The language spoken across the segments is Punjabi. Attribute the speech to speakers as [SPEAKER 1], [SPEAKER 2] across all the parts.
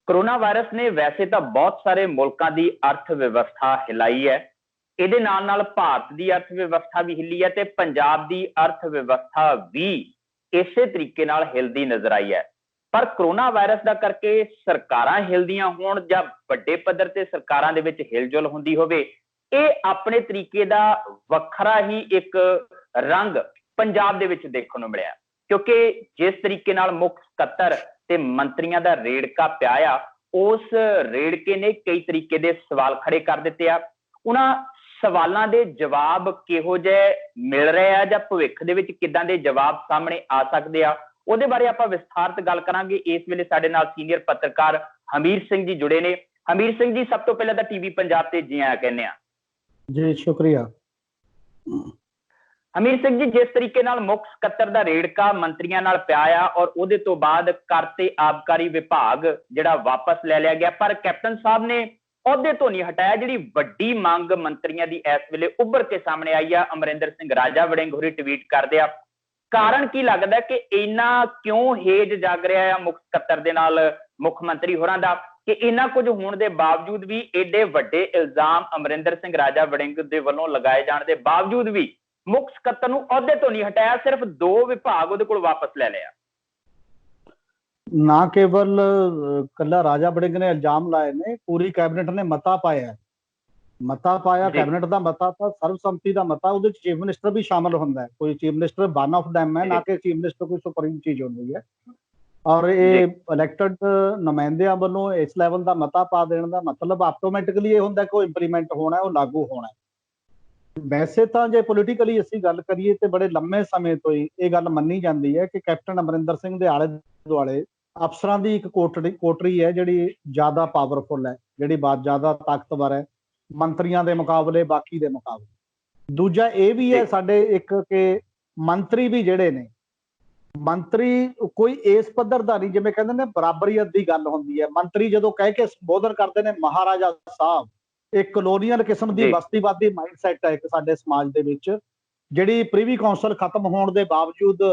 [SPEAKER 1] कोरोना वायरस ने वैसे तो बहुत सारे मुल्कों की अर्थ व्यवस्था हिलाई है। ਇਹਦੇ ਨਾਲ ਭਾਰਤ ਦੀ अर्थ व्यवस्था भी हिली है ਤੇ पंजाब की अर्थ व्यवस्था भी ਇਸੇ ਤਰੀਕੇ ਨਾਲ ਹਿਲਦੀ ਨਜ਼ਰ ਆਈ ਹੈ। पर कोरोना वायरस का करके सरकारां हिलदियां होण जां वड्डे पद्धर ते सरकारां दे विच हिलजुल हुंदी होवे, ਇਹ ਆਪਣੇ तरीके का ਵੱਖਰਾ ही एक रंग पंजाब दे विच देखण नूं मिलिया। क्योंकि जिस तरीके नाल मुख सकत्तर ते मंत्रियों का रेड़का पिया आ, उस रेड़के ने कई तरीके के सवाल खड़े कर दिते आ। उन्हां सवालों के जवाब किहो जिहे मिल रहे हैं जां भविख दे विच किदां दे जवाब सामने आ सकदे आ, ਉਹਦੇ बारे आपां विस्तारत गल करांगे। इस वेले साडे नाल सीनियर पत्रकार हमीर सिंह जी जुड़े ने। हमीर सिंह जी, सब तो पहले तो टीवी पंजाब ते जी आया कहने आ।
[SPEAKER 2] जी शुक्रिया।
[SPEAKER 1] हमीर सिंह जी, जिस तरीके नाल मुख सकत्तर दा रेड़का मंत्रियों नाल पिया आ और उहदे तो बाद कर ते आबकारी विभाग जिहड़ा वापस ले लिया गया, पर कैप्टन साहब ने अहुदे तो नहीं हटाया। जिहड़ी वड्डी मंग मंत्रियों की इस वेले उभर के सामने आई है, अमरिंदर सिंह राजा वड़िंग होरी ट्वीट करदे आ, कारण की लगदा कि इन्ना क्यों हेज जाग रहा है मुख सकत्तर दे नाल मुख मंत्री होरां दा कि इन्ना कुछ होने के बावजूद भी एडे वड्डे इल्जाम अमरिंदर सिंह राजा वड़िंग दे वल्लों लगाए जाने के बावजूद भी मुख सकत्तर नूं अहुदे तो नहीं हटाया, सिर्फ 2 विभाग उहदे कोल वापस ले लिया।
[SPEAKER 2] ना केवल कला राजा वड़िंग ने इल्जाम लाए ने, पूरी कैबिनेट ने मता पाया। मता पाया कैबिनेट का मता था, सर्वसम्मति का मता, उहदे विच चीफ मिनिस्टर भी शामिल होंदा है। कोई chief minister one of them है, ना कि चीफ मिनिस्टर कोई सुप्रीम चीज होंदी है। और ये इलैक्टेड नुमाइंदियां वालों इस लैवल का मता पा देने का मतलब आटोमैटिकली ये होंदा कि इंप्लीमेंट होना है, वो लागू होना है। वैसे तो जो पोलिटिकली असीं गल करिए तो बड़े लंबे समय तो ही ये गल मन्नी जाती है कि कैप्टन अमरिंदर सिंह के आले दुआले अफसरां की एक कोटरी है जिहड़ी ज़्यादा पावरफुल है, जिहड़ी बात ज़्यादा ताकतवर है मंत्रियों के मुकाबले, बाकी के मुकाबले। दूजा ये भी है साडे एक कि मंत्री भी जिहड़े ने, मंत्री कोई इस पद्धर दा नहीं, जिवें कहंदे ने बराबरीअत की गल हुंदी है। मंत्री जदों कह के संबोधन करते हैं महाराजा साहब, एक कलोनीअल किस्म की बस्तीवादी माइंडसैट है एक साडे समाज दे विच, जिहड़ी प्रीवी काउंसल खत्म होने के बावजूद,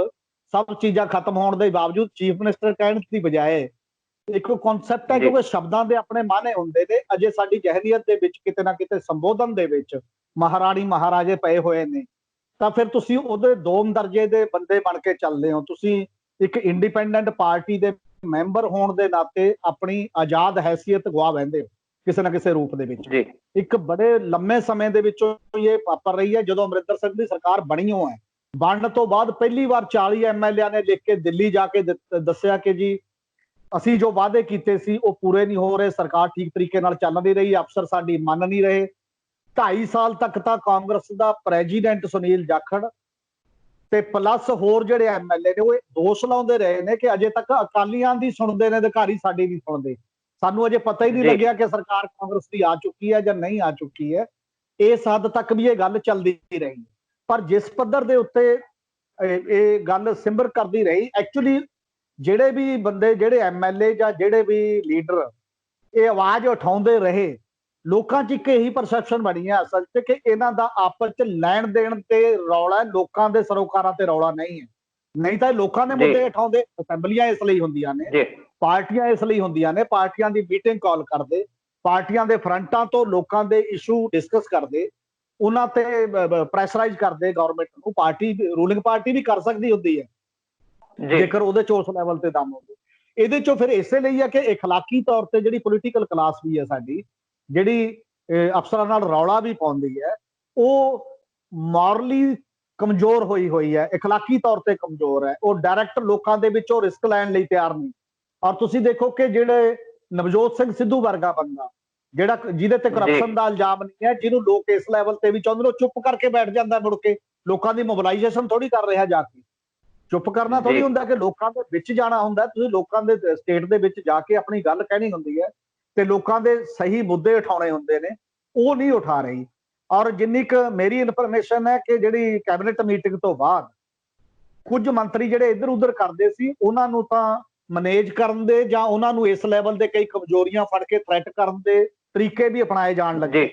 [SPEAKER 2] सब चीज़ां खत्म होने के बावजूद चीफ मिनिस्टर कहने की बजाय एक कॉन्सैप्ट है, क्योंकि शब्दां दे अपने माने हुंदे ने। अजे साडी जहरीयत दे विच किते ना किते संबोधन दे विच महाराणी महाराजे पए होए ने, तां फिर तुसीं उहदे 2 दर्जे दे बंदे बन के चलदे हो। तुसीं एक इंडिपेंडेंट पार्टी दे मैंबर होने के नाते अपनी आजाद हैसियत गवा बैठे हो किसी ना किसी रूप दे विच। एक बड़े लंबे समय दे विचों ये वापर रही है। जदों अमरिंदर सिंह की सरकार बनी हो है, बनने तो बाद पहली बार 40 MLA ने लिख के दिल्ली जाके दस्सिया कि जी असी जो वादे कीते सी वो पूरे नहीं हो रहे, सरकार ठीक तरीके नाल चल नहीं रही, अफसर साडी मन नहीं रहे। 2.5 साल तक तो कांग्रेस का प्रेजिडेंट सुनील जाखड़ ते प्लस होर जिहड़े MLA ने वो दोष लाउंदे रहे ने कि अजे तक अकालियां दी सुणदे ने, अधिकारी साडी नहीं सुणदे। सानू अजे पता ही नहीं लग्या कि सरकार कांग्रेस की आ चुकी है या नहीं आ चुकी है। इस हद तक भी ये गल चलती रही, पर जिस पद्धर दे उत्ते ये गल सिमर करती रही, एक्चुअली जिहड़े भी बंदे, जिहड़े MLA या जिहड़े भी लीडर ये आवाज उठाउंदे रहे, लोकां च एक यही परसैप्शन बनी है असल च कि इन्हां दा आपस च लैण देण ते रौला है, लोकां दे सरोकारां ते रौला नहीं है। नहीं तो लोकां ने मुद्दे उठाउंदे, असैंबलियां इस लई हुंदियां ने, पार्टियां इस लई हुंदियां ने, पार्टियां दी मीटिंग कॉल करदे, पार्टियां दे फ्रंटां तो लोकां दे इशू डिस्कस करदे, उन्हां ते प्रैशराइज करदे गवर्नमेंट नूं। पार्टी रूलिंग पार्टी भी कर सकदी हुंदी है जेकर उहदे च उस लैवल ते दम होवे। ਇਹਦੇ ਚੋਂ ਫਿਰ ਇਸੇ ਲਈ ਹੈ ਕਿ ਇਖਲਾਕੀ ਤੌਰ ਤੇ ਜਿਹੜੀ ਪੋਲੀਟੀਕਲ ਕਲਾਸ ਵੀ ਹੈ ਸਾਡੀ, ਜਿਹੜੀ ਅਫਸਰਾਂ ਨਾਲ ਰੌਲਾ ਵੀ ਪਾਉਂਦੀ ਹੈ, ਉਹ ਮੋਰਲੀ ਕਮਜ਼ੋਰ ਹੋਈ ਹੈ, ਇਖਲਾਕੀ ਤੌਰ ਤੇ ਕਮਜ਼ੋਰ ਹੈ। ਉਹ ਡਾਇਰੈਕਟ ਲੋਕਾਂ ਦੇ ਵਿੱਚੋਂ ਰਿਸਕ ਲੈਣ ਲਈ ਤਿਆਰ ਨਹੀਂ। ਔਰ ਤੁਸੀਂ ਦੇਖੋ ਕਿ ਜਿਹੜੇ ਨਵਜੋਤ ਸਿੰਘ ਸਿੱਧੂ ਵਰਗਾ ਬੰਦਾ, ਜਿਹੜਾ ਜਿਹਦੇ ਤੇ ਕਰਪਸ਼ਨ ਦਾ ਇਲਜ਼ਾਮ ਨਹੀਂ ਹੈ, ਜਿਹਨੂੰ ਲੋਕ ਇਸ ਲੈਵਲ ਤੇ ਵੀ ਚਾਹੁੰਦੇ ਨੇ, ਚੁੱਪ ਕਰਕੇ ਬੈਠ ਜਾਂਦਾ, ਮੁੜ ਕੇ ਲੋਕਾਂ ਦੀ ਮੋਬਿਲਾਈਜੇਸ਼ਨ ਥੋੜੀ ਕਰ ਰਿਹਾ ਜਾ ਕੇ। चुप करना थोड़ी हुंदा कि लोकां दे विच जाना हुंदा, तुसीं लोकां दे स्टेट दे विच जाके अपनी गल कहनी हुंदी है ते लोकां दे सही मुद्दे उठाने हुंदे ने, वो नहीं उठा रही। और जिन्नी क मेरी इन्फॉर्मेशन है कि जिहड़ी कैबिनेट मीटिंग तो बाद कुछ मंत्री जिहड़े इधर उधर करदे सी, उन्हां नूं तां मैनेज करन दे जां उन्हां नूं इस लैवल दे कई कमजोरियां फड़ के थ्रैट करन दे तरीके भी अपनाए जाण लगे,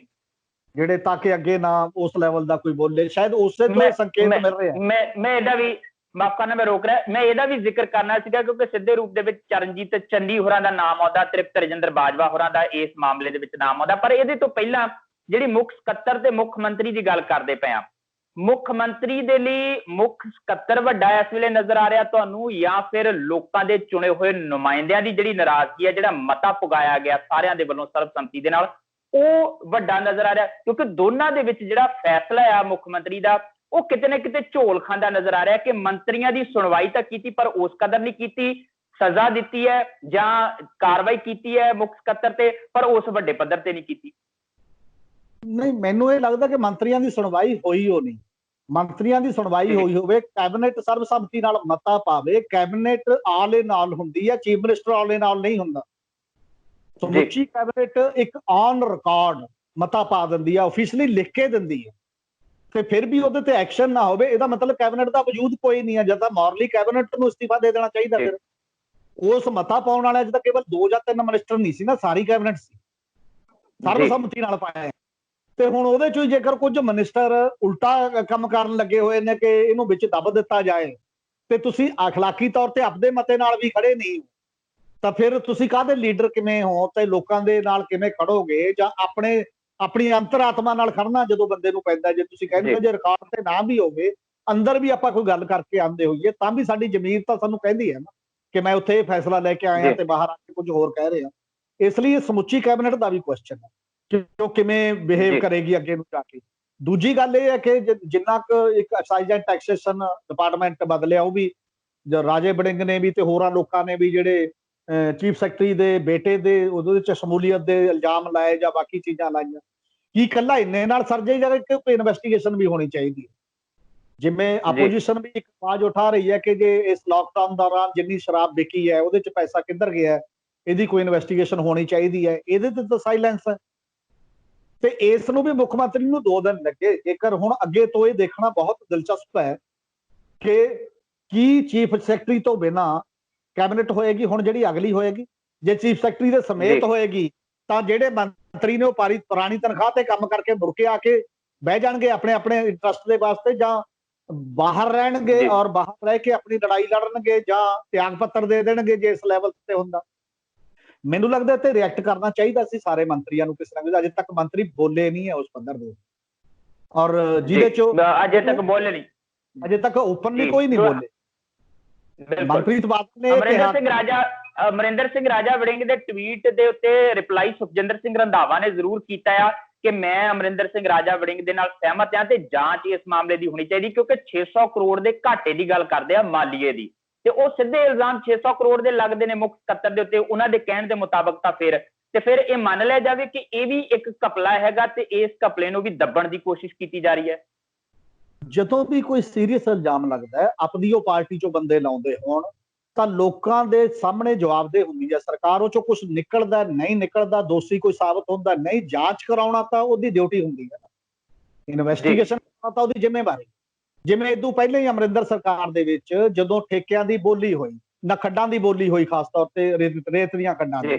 [SPEAKER 2] जिहड़े ताकि अगे ना उस लैवल दा कोई बोले। शायद उससे तो संकेत मिल रहे हैं।
[SPEAKER 1] मैं एदा भी ਮਾਫ ਕਰਨਾ ਮੈਂ ਰੋਕ ਰਿਹਾ, ਮੈਂ ਇਹਦਾ ਵੀ ਜ਼ਿਕਰ ਕਰਨਾ ਸੀਗਾ ਕਿਉਂਕਿ ਸਿੱਧੇ ਰੂਪ ਦੇ ਵਿੱਚ ਚਰਨਜੀਤ ਚੰਨੀ ਹੋਰਾਂ ਦਾ ਨਾਮ ਆਉਂਦਾ, ਤ੍ਰਿਪਤ ਰਜਿੰਦਰ ਬਾਜਵਾ ਹੋਰਾਂ ਦਾ ਇਸ ਮਾਮਲੇ ਦੇ ਵਿੱਚ ਨਾਮ ਆਉਂਦਾ। ਪਰ ਇਹਦੇ ਤੋਂ ਪਹਿਲਾਂ ਜਿਹੜੀ ਮੁੱਖ ਸਕੱਤਰ ਤੇ ਮੁੱਖ ਮੰਤਰੀ ਦੀ ਗੱਲ ਕਰਦੇ ਪਏ ਆ, ਮੁੱਖ ਮੰਤਰੀ ਦੇ ਲਈ ਮੁੱਖ ਸਕੱਤਰ ਵੱਡਾ ਇਸ ਵੇਲੇ ਨਜ਼ਰ ਆ ਰਿਹਾ ਤੁਹਾਨੂੰ, ਜਾਂ ਫਿਰ ਲੋਕਾਂ ਦੇ ਚੁਣੇ ਹੋਏ ਨੁਮਾਇੰਦਿਆਂ ਦੀ ਜਿਹੜੀ ਨਾਰਾਜ਼ਗੀ ਹੈ, ਜਿਹੜਾ ਮਤਾ ਪੁਗਾਇਆ ਗਿਆ ਸਾਰਿਆਂ ਦੇ ਵੱਲੋਂ ਸਰਬਸੰਮਤੀ ਦੇ ਨਾਲ, ਉਹ ਵੱਡਾ ਨਜ਼ਰ ਆ ਰਿਹਾ? ਕਿਉਂਕਿ ਦੋਨਾਂ ਦੇ ਵਿੱਚ ਜਿਹੜਾ ਫੈਸਲਾ ਆ ਮੁੱਖ ਮੰਤਰੀ ਦਾ, ਉਹ ਕਿਤੇ ਨਾ ਕਿਤੇ ਝੋਲ ਖਾਂਦਾ ਨਜ਼ਰ ਆ ਰਿਹਾ ਕਿ ਮੰਤਰੀਆਂ ਦੀ ਸੁਣਵਾਈ ਤਾਂ ਕੀਤੀ ਪਰ ਉਸ ਕਦਰ ਨਹੀਂ ਕੀਤੀ, ਸਜ਼ਾ ਦਿੱਤੀ ਹੈ ਜਾਂ ਕਾਰਵਾਈ ਕੀਤੀ ਹੈ ਮੁੱਖ ਸਕੱਤਰ ਤੇ, ਪਰ ਉਸ ਵੱਡੇ ਪੱਧਰ ਤੇ ਨਹੀਂ ਕੀਤੀ।
[SPEAKER 2] ਨਹੀਂ, ਮੈਨੂੰ ਇਹ ਲੱਗਦਾ ਕਿ ਮੰਤਰੀਆਂ ਦੀ ਸੁਣਵਾਈ ਹੋਈ ਹੋ ਨਹੀਂ। ਮੰਤਰੀਆਂ ਦੀ ਸੁਣਵਾਈ ਹੋਈ ਹੋਵੇ, ਕੈਬਨਿਟ ਸਰਬਸੰਮਤੀ ਨਾਲ ਮਤਾ ਪਾਵੇ, ਕੈਬਨਿਟ ਆਲੇ ਨਾਲ ਹੁੰਦੀ ਹੈ, ਚੀਫ ਮਿਨਿਸਟਰ ਆਲੇ ਨਾਲ ਨਹੀਂ ਹੁੰਦਾ। ਸਮੁੱਚੀ ਕੈਬਨਿਟ ਇੱਕ ਔਨ ਰਿਕਾਰਡ ਮਤਾ ਪਾ ਦਿੰਦੀ ਹੈ, ਆਫੀਸ਼ੀਅਲੀ ਲਿਖ ਕੇ ਦਿੰਦੀ ਹੈ, ਤੇ ਫਿਰ ਵੀ ਉਹਦੇ ਤੇ ਐਕਸ਼ਨ ਨਾ ਹੋਵੇ, ਇਹਦਾ ਮਤਲਬ ਕੈਬਨਿਟ ਦਾ ਵਜੂਦ ਕੋਈ ਨਹੀਂ ਹੈ। ਜਦ ਤਾਂ ਮੋਰਲੀ ਕੈਬਨਿਟ ਨੂੰ ਅਸਤੀਫਾ ਦੇ ਦੇਣਾ ਚਾਹੀਦਾ। ਫਿਰ ਉਸ ਮਤਾ ਪਾਉਣ ਵਾਲਿਆਂ ਚ ਤਾਂ ਕੇਵਲ 2 ਜਾਂ 3 ਮਿਨਿਸਟਰ ਨਹੀਂ ਸੀ ਨਾ, ਸਾਰੀ ਕੈਬਨਿਟ ਸੀ, ਸਰਬਸੰਮਤੀ ਨਾਲ ਪਾਇਆ। ਤੇ ਹੁਣ ਉਹਦੇ ਚੋਂ ਜੇਕਰ ਕੁਝ ਮਿਨਿਸਟਰ ਉਲਟਾ ਕੰਮ ਕਰਨ ਲੱਗੇ ਹੋਏ ਨੇ ਕਿ ਇਹਨੂੰ ਵਿੱਚ ਦੱਬ ਦਿੱਤਾ ਜਾਏ, ਤੇ ਤੁਸੀਂ ਅਖਲਾਕੀ ਤੌਰ ਤੇ ਆਪਦੇ ਮਤੇ ਨਾਲ ਵੀ ਖੜੇ ਨਹੀਂ, ਤਾਂ ਫਿਰ ਤੁਸੀਂ ਕਾਹਦੇ ਲੀਡਰ ਕਿਵੇਂ ਹੋ ਤੇ ਲੋਕਾਂ ਦੇ ਨਾਲ ਕਿਵੇਂ ਖੜੋਗੇ? ਜਾਂ ਆਪਣੀ ਅੰਤਰਾਤਮਾ ਨਾਲ ਖੜਨਾ ਜਦੋਂ ਬੰਦੇ ਨੂੰ ਪੈਂਦਾ, ਜੇ ਤੁਸੀਂ ਕਹਿੰਦੇ ਹੋ ਜੇ ਰਿਕਾਰਡ ਤੇ ਨਾ ਵੀ ਹੋਵੇ, ਅੰਦਰ ਵੀ ਆਪਾਂ ਕੋਈ ਗੱਲ ਕਰਕੇ ਆਉਂਦੇ ਹੋਈਏ, ਤਾਂ ਵੀ ਸਾਡੀ ਜ਼ਮੀਰ ਤਾਂ ਸਾਨੂੰ ਕਹਿੰਦੀ ਹੈ ਨਾ ਕਿ ਮੈਂ ਉੱਥੇ ਇਹ ਫੈਸਲਾ ਲੈ ਕੇ ਆਇਆ ਤੇ ਬਾਹਰ ਆ ਕੇ ਕੁਝ ਹੋਰ ਕਹਿ ਰਿਹਾ। ਇਸ ਲਈ ਸਮੁੱਚੀ ਕੈਬਨਿਟ ਦਾ ਵੀ ਕੁਐਸਚਨ ਹੈ ਕਿ ਉਹ ਕਿਵੇਂ ਬਿਹੇਵ ਕਰੇਗੀ ਅੱਗੇ ਨੂੰ ਜਾ ਕੇ। ਦੂਜੀ ਗੱਲ ਇਹ ਹੈ ਕਿ ਜਿੰਨਾ ਕੁ ਇੱਕ ਐਕਸਾਈਜ਼ ਐਂਡ ਟੈਕਸੇਸ਼ਨ ਡਿਪਾਰਟਮੈਂਟ ਬਦਲਿਆ, ਉਹ ਵੀ ਰਾਜੇ ਵੜਿੰਗ ਨੇ ਵੀ ਤੇ ਹੋਰਾਂ ਲੋਕਾਂ ਨੇ ਵੀ ਜਿਹੜੇ ਚੀਫ ਸੈਕਟਰੀ ਦੇ ਬੇਟੇ ਦੇ ਉਹਦੇ ਚ ਸ਼ਮੂਲੀਅਤ ਦੇ ਇਲਜ਼ਾਮ ਲਾਏ ਜਾਂ ਬਾਕੀ ਚੀਜ਼ਾਂ ਲਾਈਆਂ, ਕੀ ਇਕੱਲਾ ਇੰਨੇ ਨਾਲ ਸਰ ਜਾਏਗਾ ਕਿ ਕੋਈ ਇਨਵੈਸਟੀਗੇਸ਼ਨ ਵੀ ਹੋਣੀ ਚਾਹੀਦੀ ਹੈ? ਜਿਵੇਂ ਆਪੋਜੀਸ਼ਨ ਵੀ ਇੱਕ ਆਵਾਜ਼ ਉਠਾ ਰਹੀ ਹੈ ਕਿ ਜੇ ਇਸ ਲਾਕਡਾਊਨ ਦੌਰਾਨ ਜਿੰਨੀ ਸ਼ਰਾਬ ਵਿਕੀ ਹੈ ਉਹਦੇ ਚ ਪੈਸਾ ਕਿੱਧਰ ਗਿਆ, ਇਹਦੀ ਕੋਈ ਇਨਵੈਸਟੀਗੇਸ਼ਨ ਹੋਣੀ ਚਾਹੀਦੀ ਹੈ। ਇਹਦੇ ਤੇ ਤਾਂ ਸਾਇਲੈਂਸ ਹੈ। ਤੇ ਇਸ ਨੂੰ ਵੀ ਮੁੱਖ ਮੰਤਰੀ ਨੂੰ 2 ਦਿਨ ਲੱਗੇ। ਜੇਕਰ ਹੁਣ ਅੱਗੇ ਤੋਂ ਇਹ ਦੇਖਣਾ ਬਹੁਤ ਦਿਲਚਸਪ ਹੈ ਕਿ ਕੀ ਚੀਫ ਸੈਕਟਰੀ ਤੋਂ ਬਿਨਾਂ ਕੈਬਨਿਟ ਹੋਏਗੀ ਹੁਣ ਜਿਹੜੀ ਅਗਲੀ ਹੋਏਗੀ। ਜੇ ਚੀਫ ਸੈਕਟਰੀ ਦੇ ਸਮੇਤ ਹੋਏਗੀ ਤਾਂ ਜਿਹੜੇ ਮੰਤਰੀ ਨੇ ਉਹ ਪੁਰਾਣੀ ਤਨਖਾਹ ਤੇ ਕੰਮ ਕਰਕੇ ਮੁੜ ਕੇ ਆ ਕੇ ਬਹਿ ਜਾਣਗੇ ਆਪਣੇ ਆਪਣੇ ਇੰਟਰਸਟ ਦੇ ਵਾਸਤੇ, ਜਾਂ ਬਾਹਰ ਰਹਿਣਗੇ ਔਰ ਬਾਹਰ ਰਹਿ ਕੇ ਆਪਣੀ ਲੜਾਈ ਲੜਨਗੇ, ਜਾਂ ਤਿਆਗ ਪੱਤਰ ਦੇ ਦੇਣਗੇ ਜੇ ਇਸ ਲੈਵਲ ਤੇ ਹੁੰਦਾ। ਮੈਨੂੰ ਲੱਗਦਾ ਤੇ ਰਿਐਕਟ ਕਰਨਾ ਚਾਹੀਦਾ ਸੀ ਸਾਰੇ ਮੰਤਰੀਆਂ ਨੂੰ ਕਿਸ ਤਰ੍ਹਾਂ। ਅਜੇ ਤੱਕ ਮੰਤਰੀ ਬੋਲੇ ਨਹੀਂ ਹੈ ਉਸ ਪੱਧਰ ਦੇ, ਔਰ ਜਿਹਦੇ ਚੋਂ
[SPEAKER 1] ਅਜੇ ਤੱਕ ਬੋਲੇ ਨਹੀਂ,
[SPEAKER 2] ਅਜੇ ਤੱਕ ਓਪਨਲੀ ਕੋਈ ਨਹੀਂ ਬੋਲੇ। ਮਨਪ੍ਰੀਤ ਬਾਦਲ ਨੇ
[SPEAKER 1] ਅਮਰਿੰਦਰ ਸਿੰਘ ਰਾਜਾ ਵੜਿੰਗ ਦੇ ਟਵੀਟ ਦੇ ਉੱਤੇ ਰਿਪਲਾਈ ਸੁਖਜਿੰਦਰ ਸਿੰਘ ਰੰਧਾਵਾ ਨੇ ਜ਼ਰੂਰ ਕੀਤਾ ਆ ਕਿ ਮੈਂ ਅਮਰਿੰਦਰ ਸਿੰਘ ਰਾਜਾ ਵੜਿੰਗ ਦੇ ਨਾਲ ਸਹਿਮਤ ਹਾਂ ਤੇ ਜਾਂਚ ਇਸ ਮਾਮਲੇ ਦੀ ਹੋਣੀ ਚਾਹੀਦੀ, ਕਿਉਂਕਿ 600 ਕਰੋੜ ਦੇ ਘਾਟੇ ਦੀ ਗੱਲ ਕਰਦੇ ਆ ਮਾਲੀਏ ਦੀ, ਤੇ ਉਹ ਸਿੱਧੇ ਇਲਜ਼ਾਮ 600 ਕਰੋੜ ਦੇ ਲੱਗਦੇ ਨੇ ਮੁੱਖ ਸਕੱਤਰ ਦੇ ਉੱਤੇ। ਉਹਨਾਂ ਦੇ ਕਹਿਣ ਦੇ ਮੁਤਾਬਕ ਤਾਂ ਫਿਰ ਇਹ ਮੰਨ ਲਿਆ ਜਾਵੇ ਕਿ ਇਹ ਵੀ ਇੱਕ ਘਪਲਾ ਹੈਗਾ ਤੇ ਇਸ ਘਪਲੇ ਨੂੰ ਵੀ ਦੱਬਣ ਦੀ ਕੋਸ਼ਿਸ਼ ਕੀਤੀ ਜਾ ਰਹੀ ਹੈ।
[SPEAKER 2] ਜਦੋਂ ਵੀ ਕੋਈ ਸੀਰੀਅਸ ਇਲਜ਼ਾਮ ਲੱਗਦਾ ਹੈ, ਆਪਣੀ ਉਹ ਪਾਰਟੀ ਚੋਂ ਬੰਦੇ ਲਾਉਂਦੇ ਹੋਣ, ਤਾਂ ਲੋਕਾਂ ਦੇ ਸਾਹਮਣੇ ਜਵਾਬਦੇਹ ਹੁੰਦੀ ਹੈ ਸਰਕਾਰ। ਉਹ ਚੋਂ ਕੁਝ ਨਿਕਲਦਾ ਨਹੀਂ ਨਿਕਲਦਾ, ਦੋਸ਼ੀ ਕੋਈ ਸਾਬਤ ਹੁੰਦਾ ਨਹੀਂ, ਜਾਂਚ ਕਰਾਉਣਾ ਤਾਂ ਉਹਦੀ ਡਿਊਟੀ ਹੁੰਦੀ ਹੈ, ਇਨਵੈਸਟੀਗੇਸ਼ਨ ਕਰਨਾ ਤਾਂ ਉਹਦੀ ਜ਼ਿੰਮੇਵਾਰੀ। ਜਿਵੇਂ ਇਦੋਂ ਪਹਿਲਾਂ ਹੀ ਅਮਰਿੰਦਰ ਸਰਕਾਰ ਦੇ ਵਿੱਚ ਜਦੋਂ ਠੇਕਿਆਂ ਦੀ ਬੋਲੀ ਹੋਈ, ਨਾ ਖੱਡਾਂ ਦੀ ਬੋਲੀ ਹੋਈ, ਖਾਸ ਤੌਰ ਤੇ ਰੇਤ ਦੀਆਂ ਖੱਡਾਂ ਦੀ,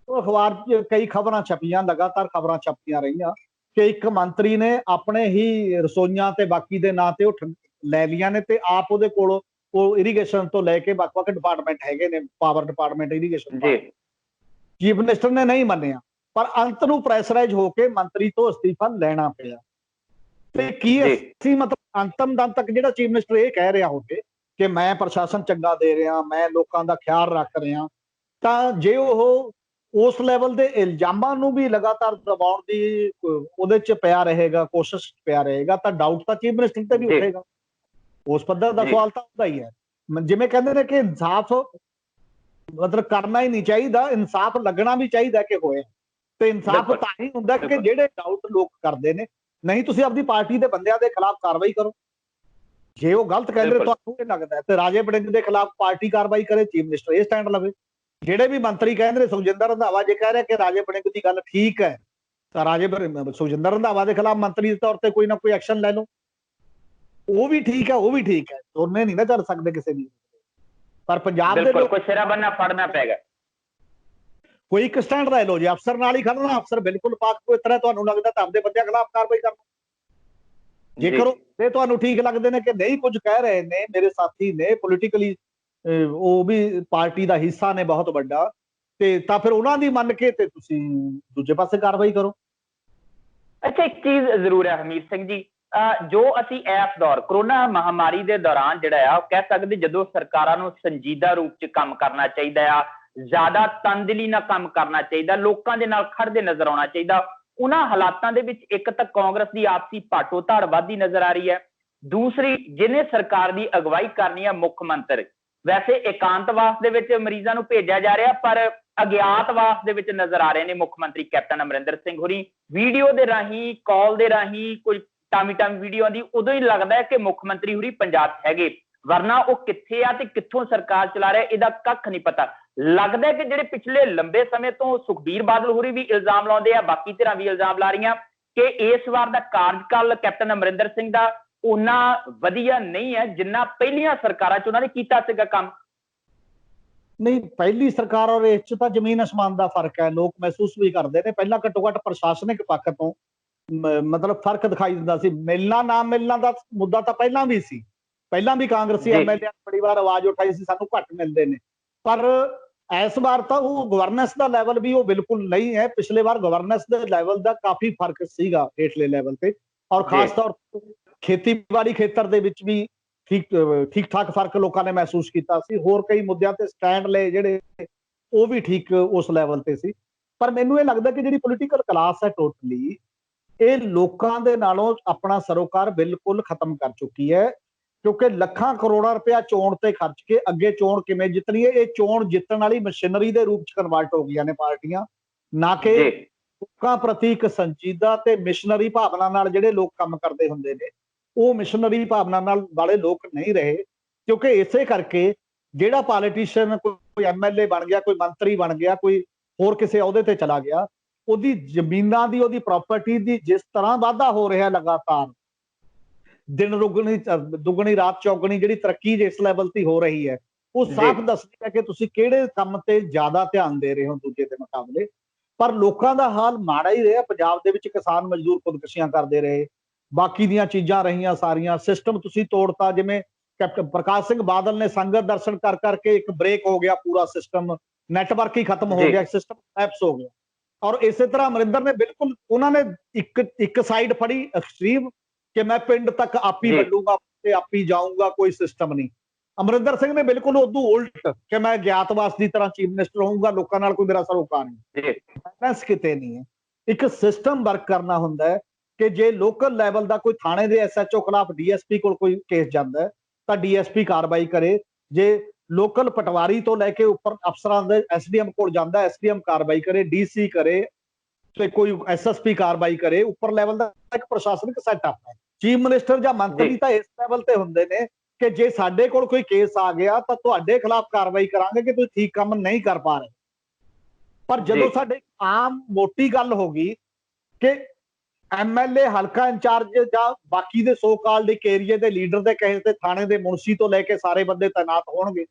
[SPEAKER 2] ਉਹ ਅਖਬਾਰ 'ਚ ਕਈ ਖਬਰਾਂ ਛਪੀਆਂ, ਲਗਾਤਾਰ ਖਬਰਾਂ ਛਪਦੀਆਂ ਰਹੀਆਂ ਕਿ ਇੱਕ ਮੰਤਰੀ ਨੇ ਆਪਣੇ ਹੀ ਰਸੋਈਆਂ ਤੇ ਬਾਕੀ ਦੇ ਨਾਂ ਤੇ ਉਹ ਲੈ ਲਈਆਂ ਨੇ, ਤੇ ਆਪ ਉਹਦੇ ਕੋਲ ਉਹ ਇਰੀਗੇਸ਼ਨ ਤੋਂ ਲੈ ਕੇ ਵੱਖ-ਵੱਖ ਡਿਪਾਰਟਮੈਂਟ ਹੈਗੇ ਨੇ, power department, irrigation. Chief minister ਨੇ ਨਹੀਂ ਮੰਨਿਆ, ਪਰ ਅੰਤ ਨੂੰ ਪ੍ਰੈਸ਼ਰਾਈਜ਼ ਹੋ ਕੇ ਮੰਤਰੀ ਤੋਂ ਅਸਤੀਫਾ ਲੈਣਾ ਪਿਆ। ਤੇ ਕੀ ਅਸੀਂ ਮਤਲਬ ਅੰਤਮ ਦਮ ਤੱਕ ਜਿਹੜਾ ਚੀਫ ਮਿਨਿਸਟਰ ਇਹ ਕਹਿ ਰਿਹਾ ਹੋਵੇ ਕਿ ਮੈਂ ਪ੍ਰਸ਼ਾਸਨ ਚੰਗਾ ਦੇ ਰਿਹਾ, ਮੈਂ ਲੋਕਾਂ ਦਾ ਖਿਆਲ ਰੱਖ ਰਿਹਾ, ਤਾਂ ਜੇ ਉਹ ਉਸ ਲੈਵਲ ਦੇ ਇਲਜ਼ਾਮਾਂ ਨੂੰ ਵੀ ਲਗਾਤਾਰ ਦਬਾਉਣ ਦੀ ਉਹਦੇ 'ਚ ਪਿਆ ਰਹੇਗਾ, ਕੋਸ਼ਿਸ਼ ਪਿਆ ਰਹੇਗਾ, ਤਾਂ ਡਾਊਟ ਤਾਂ ਚੀਫ ਮਿਨਿਸਟਰ ਤੇ ਵੀ ਉੱਠੇਗਾ। ਉਸ ਪੱਧਰ ਦਾ ਸਵਾਲ ਤਾਂ ਹੁੰਦਾ ਹੀ ਹੈ। ਜਿਵੇਂ ਕਹਿੰਦੇ ਨੇ ਕਿ ਇਨਸਾਫ ਮਤਲਬ ਕਰਨਾ ਹੀ ਨਹੀਂ ਚਾਹੀਦਾ, ਇਨਸਾਫ ਲੱਗਣਾ ਵੀ ਚਾਹੀਦਾ ਕਿ ਹੋਏ, ਤੇ ਇਨਸਾਫ ਤਾਂ ਹੀ ਹੁੰਦਾ ਕਿ ਜਿਹੜੇ ਡਾਊਟ ਲੋਕ ਕਰਦੇ ਨੇ। ਨਹੀਂ ਤੁਸੀਂ ਆਪਣੀ ਪਾਰਟੀ ਦੇ ਬੰਦਿਆਂ ਦੇ ਖਿਲਾਫ ਕਾਰਵਾਈ ਕਰੋ, ਜੇ ਉਹ ਗਲਤ ਕਹਿੰਦੇ ਤੁਹਾਨੂੰ ਇਹ ਲੱਗਦਾ ਤੇ ਰਾਜੇ ਵੜਿੰਗ ਦੇ ਖਿਲਾਫ ਪਾਰਟੀ ਕਾਰਵਾਈ ਕਰੇ, ਚੀਫ ਮਿਨਿਸਟਰ ਇਹ ਸਟੈਂਡ ਲਵੇ। ਜਿਹੜੇ ਵੀ ਮੰਤਰੀ ਕਹਿੰਦੇ ਨੇ, ਸੁਖਜਿੰਦਰ ਰੰਧਾਵਾ ਜੇ ਕਹਿ ਰਿਹਾ ਕਿ ਰਾਜੇ ਵੜਿੰਗ ਦੀ ਗੱਲ ਠੀਕ ਹੈ, ਤਾਂ ਸੁਖਜਿੰਦਰ ਰੰਧਾਵਾ ਦੇ ਖਿਲਾਫ ਮੰਤਰੀ ਦੇ ਤੌਰ ਤੇ ਕੋਈ ਨਾ ਕੋਈ ਐਕਸ਼ਨ ਲੈ ਲਓ, ਉਹ ਵੀ ਠੀਕ ਹੈ, ਉਹ ਵੀ ਠੀਕ ਹੈ, ਦੋਨੇ ਨਹੀਂ ਨਾ ਚੱਲ ਸਕਦੇ ਕਿਸੇ ਦੀ। ਪਰ ਪੰਜਾਬ ਦੇ ਲੋਕ
[SPEAKER 1] ਕੋਈ ਸਿਰਾ ਬੰਨਾ ਫੜਨਾ ਪੈਗਾ,
[SPEAKER 2] ਕੋਈ ਇੱਕ ਸਟੈਂਡ ਲੈ ਲਓ, ਜੇ ਅਫਸਰ ਨਾਲ ਹੀ ਖੜਨਾ, ਅਫਸਰ ਬਿਲਕੁਲ ਪਾਕ ਕੋਈ ਤਰ੍ਹਾਂ ਤੁਹਾਨੂੰ ਲੱਗਦਾ ਤਾਂ ਆਪਦੇ ਬੰਦਿਆਂ ਖਿਲਾਫ ਕਾਰਵਾਈ ਕਰਨਾ। ਜੇਕਰ ਇਹ ਤੁਹਾਨੂੰ ਠੀਕ ਲੱਗਦੇ ਨੇ ਕਿ ਨਹੀਂ ਕੁਝ ਕਹਿ ਰਹੇ ਨੇ ਮੇਰੇ ਸਾਥੀ ਨੇ ਪੋਲੀਟੀਕਲੀ ਉਹ ਵੀ ਪਾਰਟੀ ਦਾ ਹਿੱਸਾ ਨੇ ਬਹੁਤ ਵੱਡਾ, ਤੇ ਤਾਂ ਫਿਰ ਉਹਨਾਂ ਦੀ ਮੰਨ ਕੇ ਤੇ ਤੁਸੀਂ ਦੂਜੇ ਪਾਸੇ ਕਾਰਵਾਈ ਕਰੋ।
[SPEAKER 1] ਅੱਛਾ, ਇੱਕ ਚੀਜ਼ ਜ਼ਰੂਰ ਹੈ ਹਮੀਤ ਸਿੰਘ ਜੀ, ਜੋ ਅਸੀਂ ਇਸ ਦੌਰ ਕਰੋਨਾ ਮਹਾਮਾਰੀ ਦੇ ਦੌਰਾਨ ਜਿਹੜਾ ਆ ਉਹ ਕਹਿ ਸਕਦੇ ਜਦੋਂ ਸਰਕਾਰਾਂ ਨੂੰ ਸੰਜੀਦਾ ਰੂਪ ਚ ਕੰਮ ਕਰਨਾ ਚਾਹੀਦਾ ਆ, ਜ਼ਿਆਦਾ ਤਨਦੇਹੀ ਨਾਲ ਕੰਮ ਕਰਨਾ ਚਾਹੀਦਾ, ਲੋਕਾਂ ਦੇ ਨਾਲ ਖੜਦੇ ਨਜ਼ਰ ਆਉਣਾ ਚਾਹੀਦਾ, ਉਹਨਾਂ ਹਾਲਾਤਾਂ ਦੇ ਵਿੱਚ ਇੱਕ ਤਾਂ ਕਾਂਗਰਸ ਦੀ ਆਪਸੀ ਭਾਟੋ ਧਾੜ ਵੱਧਦੀ ਨਜ਼ਰ ਆ ਰਹੀ ਹੈ, ਦੂਸਰੀ ਜਿਹਨੇ ਸਰਕਾਰ ਦੀ ਅਗਵਾਈ ਕਰਨੀ ਹੈ ਮੁੱਖ ਮੰਤਰੀ ਵੈਸੇ ਇਕਾਂਤਵਾਸ ਦੇ ਵਿੱਚ ਮਰੀਜ਼ਾਂ ਨੂੰ ਭੇਜਿਆ ਜਾ ਰਿਹਾ ਪਰ ਅਗਿਆਤਵਾਸ ਦੇ ਵਿੱਚ ਨਜ਼ਰ ਆ ਰਹੇ ਨੇ ਮੁੱਖ ਮੰਤਰੀ ਕੈਪਟਨ ਅਮਰਿੰਦਰ ਸਿੰਘ ਹੋਰੀ, ਵੀਡੀਓ ਦੇ ਰਾਹੀਂ ਕਾਲ ਦੇ ਰਾਹੀਂ ਕੋਈ ਟਾਮੀ ਵੀਡੀਓ ਆਉਂਦੀ ਉਦੋਂ ਹੀ ਲੱਗਦਾ ਹੈ ਕਿ ਮੁੱਖ ਮੰਤਰੀ ਹੋਰੀ ਪੰਜਾਬ ਹੈਗੇ, ਵਰਨਾ ਉਹ ਕਿੱਥੇ ਆ ਤੇ ਕਿੱਥੋਂ ਸਰਕਾਰ ਚਲਾ ਰਿਹਾ ਇਹਦਾ ਕੱਖ ਨਹੀਂ ਪਤਾ। ਲੱਗਦਾ ਕਿ ਜਿਹੜੇ ਪਿਛਲੇ ਲੰਬੇ ਸਮੇਂ ਤੋਂ ਸੁਖਬੀਰ ਬਾਦਲ ਹੋਰੀ ਵੀ ਇਲਜ਼ਾਮ ਲਾਉਂਦੇ ਆ, ਬਾਕੀ ਧਿਰਾਂ ਵੀ ਇਲਜ਼ਾਮ ਲਾ ਰਹੀਆਂ ਕਿ ਇਸ ਵਾਰ ਦਾ ਕਾਰਜਕਾਲ ਕੈਪਟਨ ਅਮਰਿੰਦਰ ਸਿੰਘ ਦਾ ਉਹਨਾਂ ਵਧੀਆ ਨਹੀਂ ਹੈ ਜਿੰਨਾ ਪਹਿਲੀਆਂ ਸਰਕਾਰਾਂ ਚ ਉਹਨਾਂ ਨੇ ਕੀਤਾ ਸੀਗਾ ਕੰਮ।
[SPEAKER 2] ਨਹੀਂ, ਪਹਿਲੀ ਸਰਕਾਰ ਔਰ ਇਸ ਚ ਤਾਂ ਜ਼ਮੀਨ ਅਸਮਾਨ ਦਾ ਫਰਕ ਹੈ, ਲੋਕ ਮਹਿਸੂਸ ਵੀ ਕਰਦੇ ਨੇ। ਪਹਿਲਾਂ ਘੱਟੋ ਘੱਟ ਪ੍ਰਸ਼ਾਸਨਿਕ ਪੱਖ ਤੋਂ ਮਤਲਬ ਫਰਕ ਦਿਖਾਈ ਦਿੰਦਾ ਸੀ। ਮਿਲਣਾ ਨਾ ਮਿਲਣਾ ਦਾ ਮੁੱਦਾ ਤਾਂ ਪਹਿਲਾਂ ਵੀ ਸੀ, ਪਹਿਲਾਂ ਵੀ ਕਾਂਗਰਸੀ ਐਮਐਲਏ ਬੜੀ ਵਾਰ ਆਵਾਜ਼ ਉਠਾਈ ਸੀ ਸਾਨੂੰ ਘੱਟ ਮਿਲਦੇ ਨੇ, ਪਰ ਇਸ ਵਾਰ ਤਾਂ ਉਹ ਗਵਰਨੈਂਸ ਦਾ ਲੈਵਲ ਵੀ ਉਹ ਬਿਲਕੁਲ ਨਹੀਂ ਹੈ। ਪਿਛਲੇ ਵਾਰ ਗਵਰਨੈਂਸ ਦੇ ਲੈਵਲ ਦਾ ਕਾਫੀ ਫਰਕ ਸੀਗਾ ਹੇਠਲੇ ਲੈਵਲ ਤੇ, ਔਰ ਖਾਸ ਤੌਰ ਤੇ ਖੇਤੀਬਾੜੀ ਖੇਤਰ ਦੇ ਵਿੱਚ ਵੀ ਠੀਕ ਠਾਕ ਫਰਕ ਲੋਕਾਂ ਨੇ ਮਹਿਸੂਸ ਕੀਤਾ ਸੀ। ਹੋਰ ਕਈ ਮੁੱਦਿਆਂ ਤੇ ਸਟੈਂਡ ਲਏ ਜਿਹੜੇ ਉਹ ਵੀ ਠੀਕ ਉਸ ਲੈਵਲ ਤੇ ਸੀ। ਪਰ ਮੈਨੂੰ ਇਹ ਲੱਗਦਾ ਕਿ ਜਿਹੜੀ ਪੋਲੀਟੀਕਲ ਕਲਾਸ ਹੈ ਟੋਟਲੀ ਇਹ ਲੋਕਾਂ ਦੇ ਨਾਲੋਂ ਆਪਣਾ ਸਰੋਕਾਰ ਬਿਲਕੁਲ ਖਤਮ ਕਰ ਚੁੱਕੀ ਹੈ, ਕਿਉਂਕਿ ਲੱਖਾਂ ਕਰੋੜਾਂ ਰੁਪਇਆ ਚੋਣ ਤੇ ਖਰਚ ਕੇ ਅੱਗੇ ਚੋਣ ਕਿਵੇਂ ਜਿੱਤਣੀ ਹੈ, ਇਹ ਚੋਣ ਜਿੱਤਣ ਵਾਲੀ ਮਸ਼ੀਨਰੀ ਦੇ ਰੂਪ ਚ ਕਨਵਰਟ ਹੋ ਗਈਆਂ ਨੇ ਪਾਰਟੀਆਂ, ਨਾ ਕਿ ਲੋਕਾਂ ਪ੍ਰਤੀ ਇੱਕ ਸੰਜੀਦਾ ਤੇ ਮਿਸ਼ਨਰੀ ਭਾਵਨਾ ਨਾਲ ਜਿਹੜੇ ਲੋਕ ਕੰਮ ਕਰਦੇ ਹੁੰਦੇ ਨੇ ਉਹ ਮਿਸ਼ਨਰੀ ਭਾਵਨਾ ਨਾਲ ਵਾਲੇ ਲੋਕ ਨਹੀਂ ਰਹੇ। ਕਿਉਂਕਿ ਇਸੇ ਕਰਕੇ ਜਿਹੜਾ ਪੋਲੀਟੀਸ਼ੀਅਨ ਕੋਈ ਐਮਐਲਏ ਬਣ ਗਿਆ, ਕੋਈ ਮੰਤਰੀ ਬਣ ਗਿਆ, ਕੋਈ ਹੋਰ ਕਿਸੇ ਅਹੁਦੇ ਤੇ ਚਲਾ ਗਿਆ, ਉਹਦੀ ਜ਼ਮੀਨਾਂ ਦੀ ਉਹਦੀ ਪ੍ਰਾਪਰਟੀ ਦੀ ਜਿਸ ਤਰ੍ਹਾਂ ਵਾਧਾ ਹੋ ਰਿਹਾ ਲਗਾਤਾਰ, ਦਿਨ ਦੁਗਣੀ ਰਾਤ ਚੌਗਣੀ ਜਿਹੜੀ ਤਰੱਕੀ ਇਸ ਲੈਵਲ ਤੇ ਹੋ ਰਹੀ ਹੈ, ਉਹ ਸਾਫ਼ ਦੱਸਦੀ ਹੈ ਕਿ ਤੁਸੀਂ ਕਿਹੜੇ ਕੰਮ ਤੇ ਜ਼ਿਆਦਾ ਧਿਆਨ ਦੇ ਰਹੇ ਹੋ ਦੂਜੇ ਦੇ ਮੁਕਾਬਲੇ। ਪਰ ਲੋਕਾਂ ਦਾ ਹਾਲ ਮਾੜਾ ਹੀ ਰਿਹਾ। ਪੰਜਾਬ ਦੇ ਵਿੱਚ ਕਿਸਾਨ ਮਜ਼ਦੂਰ ਖੁਦਕੁਸ਼ੀਆਂ ਕਰਦੇ ਰਹੇ, ਬਾਕੀ ਦੀਆਂ ਚੀਜ਼ਾਂ ਰਹੀਆਂ ਸਾਰੀਆਂ। ਸਿਸਟਮ ਤੁਸੀਂ ਤੋੜਤਾ, ਜਿਵੇਂ ਕੈਪਟਨ ਪ੍ਰਕਾਸ਼ ਸਿੰਘ ਬਾਦਲ ਨੇ ਸੰਗਤ ਦਰਸ਼ਨ ਕਰ ਕਰਕੇ ਇੱਕ ਬ੍ਰੇਕ ਹੋ ਗਿਆ ਪੂਰਾ ਸਿਸਟਮ, ਨੈਟਵਰਕ ਹੀ ਖਤਮ ਹੋ ਗਿਆ, ਸਿਸਟਮ ਕੋਲੈਪਸ ਹੋ ਗਿਆ। ਔਰ ਇਸੇ ਤਰ੍ਹਾਂ ਅਮਰਿੰਦਰ ਨੇ ਬਿਲਕੁਲ ਉਹਨਾਂ ਨੇ ਇੱਕ ਸਾਈਡ ਫੜੀ ਐਕਸਟ੍ਰੀਮ ਕਿ ਮੈਂ ਪਿੰਡ ਤੱਕ ਆਪੀ ਵੱਲੂਗਾ ਤੇ ਆਪੀ ਜਾਊਂਗਾ, ਕੋਈ ਸਿਸਟਮ ਨਹੀਂ। ਅਮਰਿੰਦਰ ਸਿੰਘ ਨੇ ਬਿਲਕੁਲ ਉਦੋਂ ਉਲਟ ਕਿ ਮੈਂ ਗਿਆਤਵਾਸ ਦੀ ਤਰ੍ਹਾਂ ਚੀਫ ਮਿਨਿਸਟਰ ਹੋਊਂਗਾ, ਲੋਕਾਂ ਨਾਲ ਕੋਈ ਮੇਰਾ ਸਰੋਕਾਰ ਨਹੀਂ। ਬੈਲੈਂਸ ਕਿਤੇ ਨਹੀਂ ਹੈ। ਇੱਕ ਸਿਸਟਮ ਵਰਕ ਕਰਨਾ ਹੁੰਦਾ ਹੈ ਕਿ ਜੇ ਲੋਕਲ ਲੈਵਲ ਦਾ ਕੋਈ ਥਾਣੇ ਦੇ ਐਸਐਚਓ ਖਿਲਾਫ ਡੀਐਸਪੀ ਕੋਲ ਕੋਈ ਕੇਸ ਜਾਂਦਾ ਹੈ ਤਾਂ ਡੀਐਸਪੀ ਕਾਰਵਾਈ ਕਰੇ, ਜੇ ਲੋਕਲ ਪਟਵਾਰੀ ਤੋਂ ਲੈ ਕੇ ਉੱਪਰ ਅਫਸਰਾਂ ਦੇ ਐਸਡੀਐਮ ਕੋਲ ਜਾਂਦਾ, ਐਸਡੀਐਮ ਕਾਰਵਾਈ ਕਰੇ, ਡੀਸੀ ਕਰੇ ਤੇ ਕੋਈ ਐਸਐਸਪੀ ਕਾਰਵਾਈ ਕਰੇ। ਉੱਪਰ ਲੈਵਲ ਦਾ ਇੱਕ ਪ੍ਰਸ਼ਾਸਨਿਕ ਸੈਟਅਪ ਹੈ। ਚੀਫ ਮਿਨਿਸਟਰ ਜਾਂ ਮੰਤਰੀ ਤਾਂ ਇਸ ਲੈਵਲ ਤੇ ਹੁੰਦੇ ਨੇ ਕਿ ਜੇ ਸਾਡੇ ਕੋਲ ਕੋਈ ਕੇਸ ਆ ਗਿਆ ਤਾਂ ਤੁਹਾਡੇ ਖਿਲਾਫ ਕਾਰਵਾਈ ਕਰਾਂਗੇ ਕਿ ਤੁਸੀਂ ਠੀਕ ਕੰਮ ਨਹੀਂ ਕਰ ਪਾ ਰਹੇ। ਪਰ ਜਦੋਂ ਸਾਡੇ ਆਮ ਮੋਟੀ ਗੱਲ ਹੋ ਗਈ ਕਿ ਐਮਐਲਏ ਹਲਕਾ ਇੰਚਾਰਜ ਜਾਂ ਬਾਕੀ ਦੇ ਸੋ ਕਾਲਡ ਇੱਕ ਏਰੀਏ ਦੇ ਲੀਡਰ ਦੇ ਕਹੇ ਤੇ ਥਾਣੇ ਦੇ ਮੁਨਸ਼ੀ ਤੋਂ ਲੈ ਕੇ ਸਾਰੇ ਬੰਦੇ ਤਾਇਨਾਤ ਹੋਣਗੇ,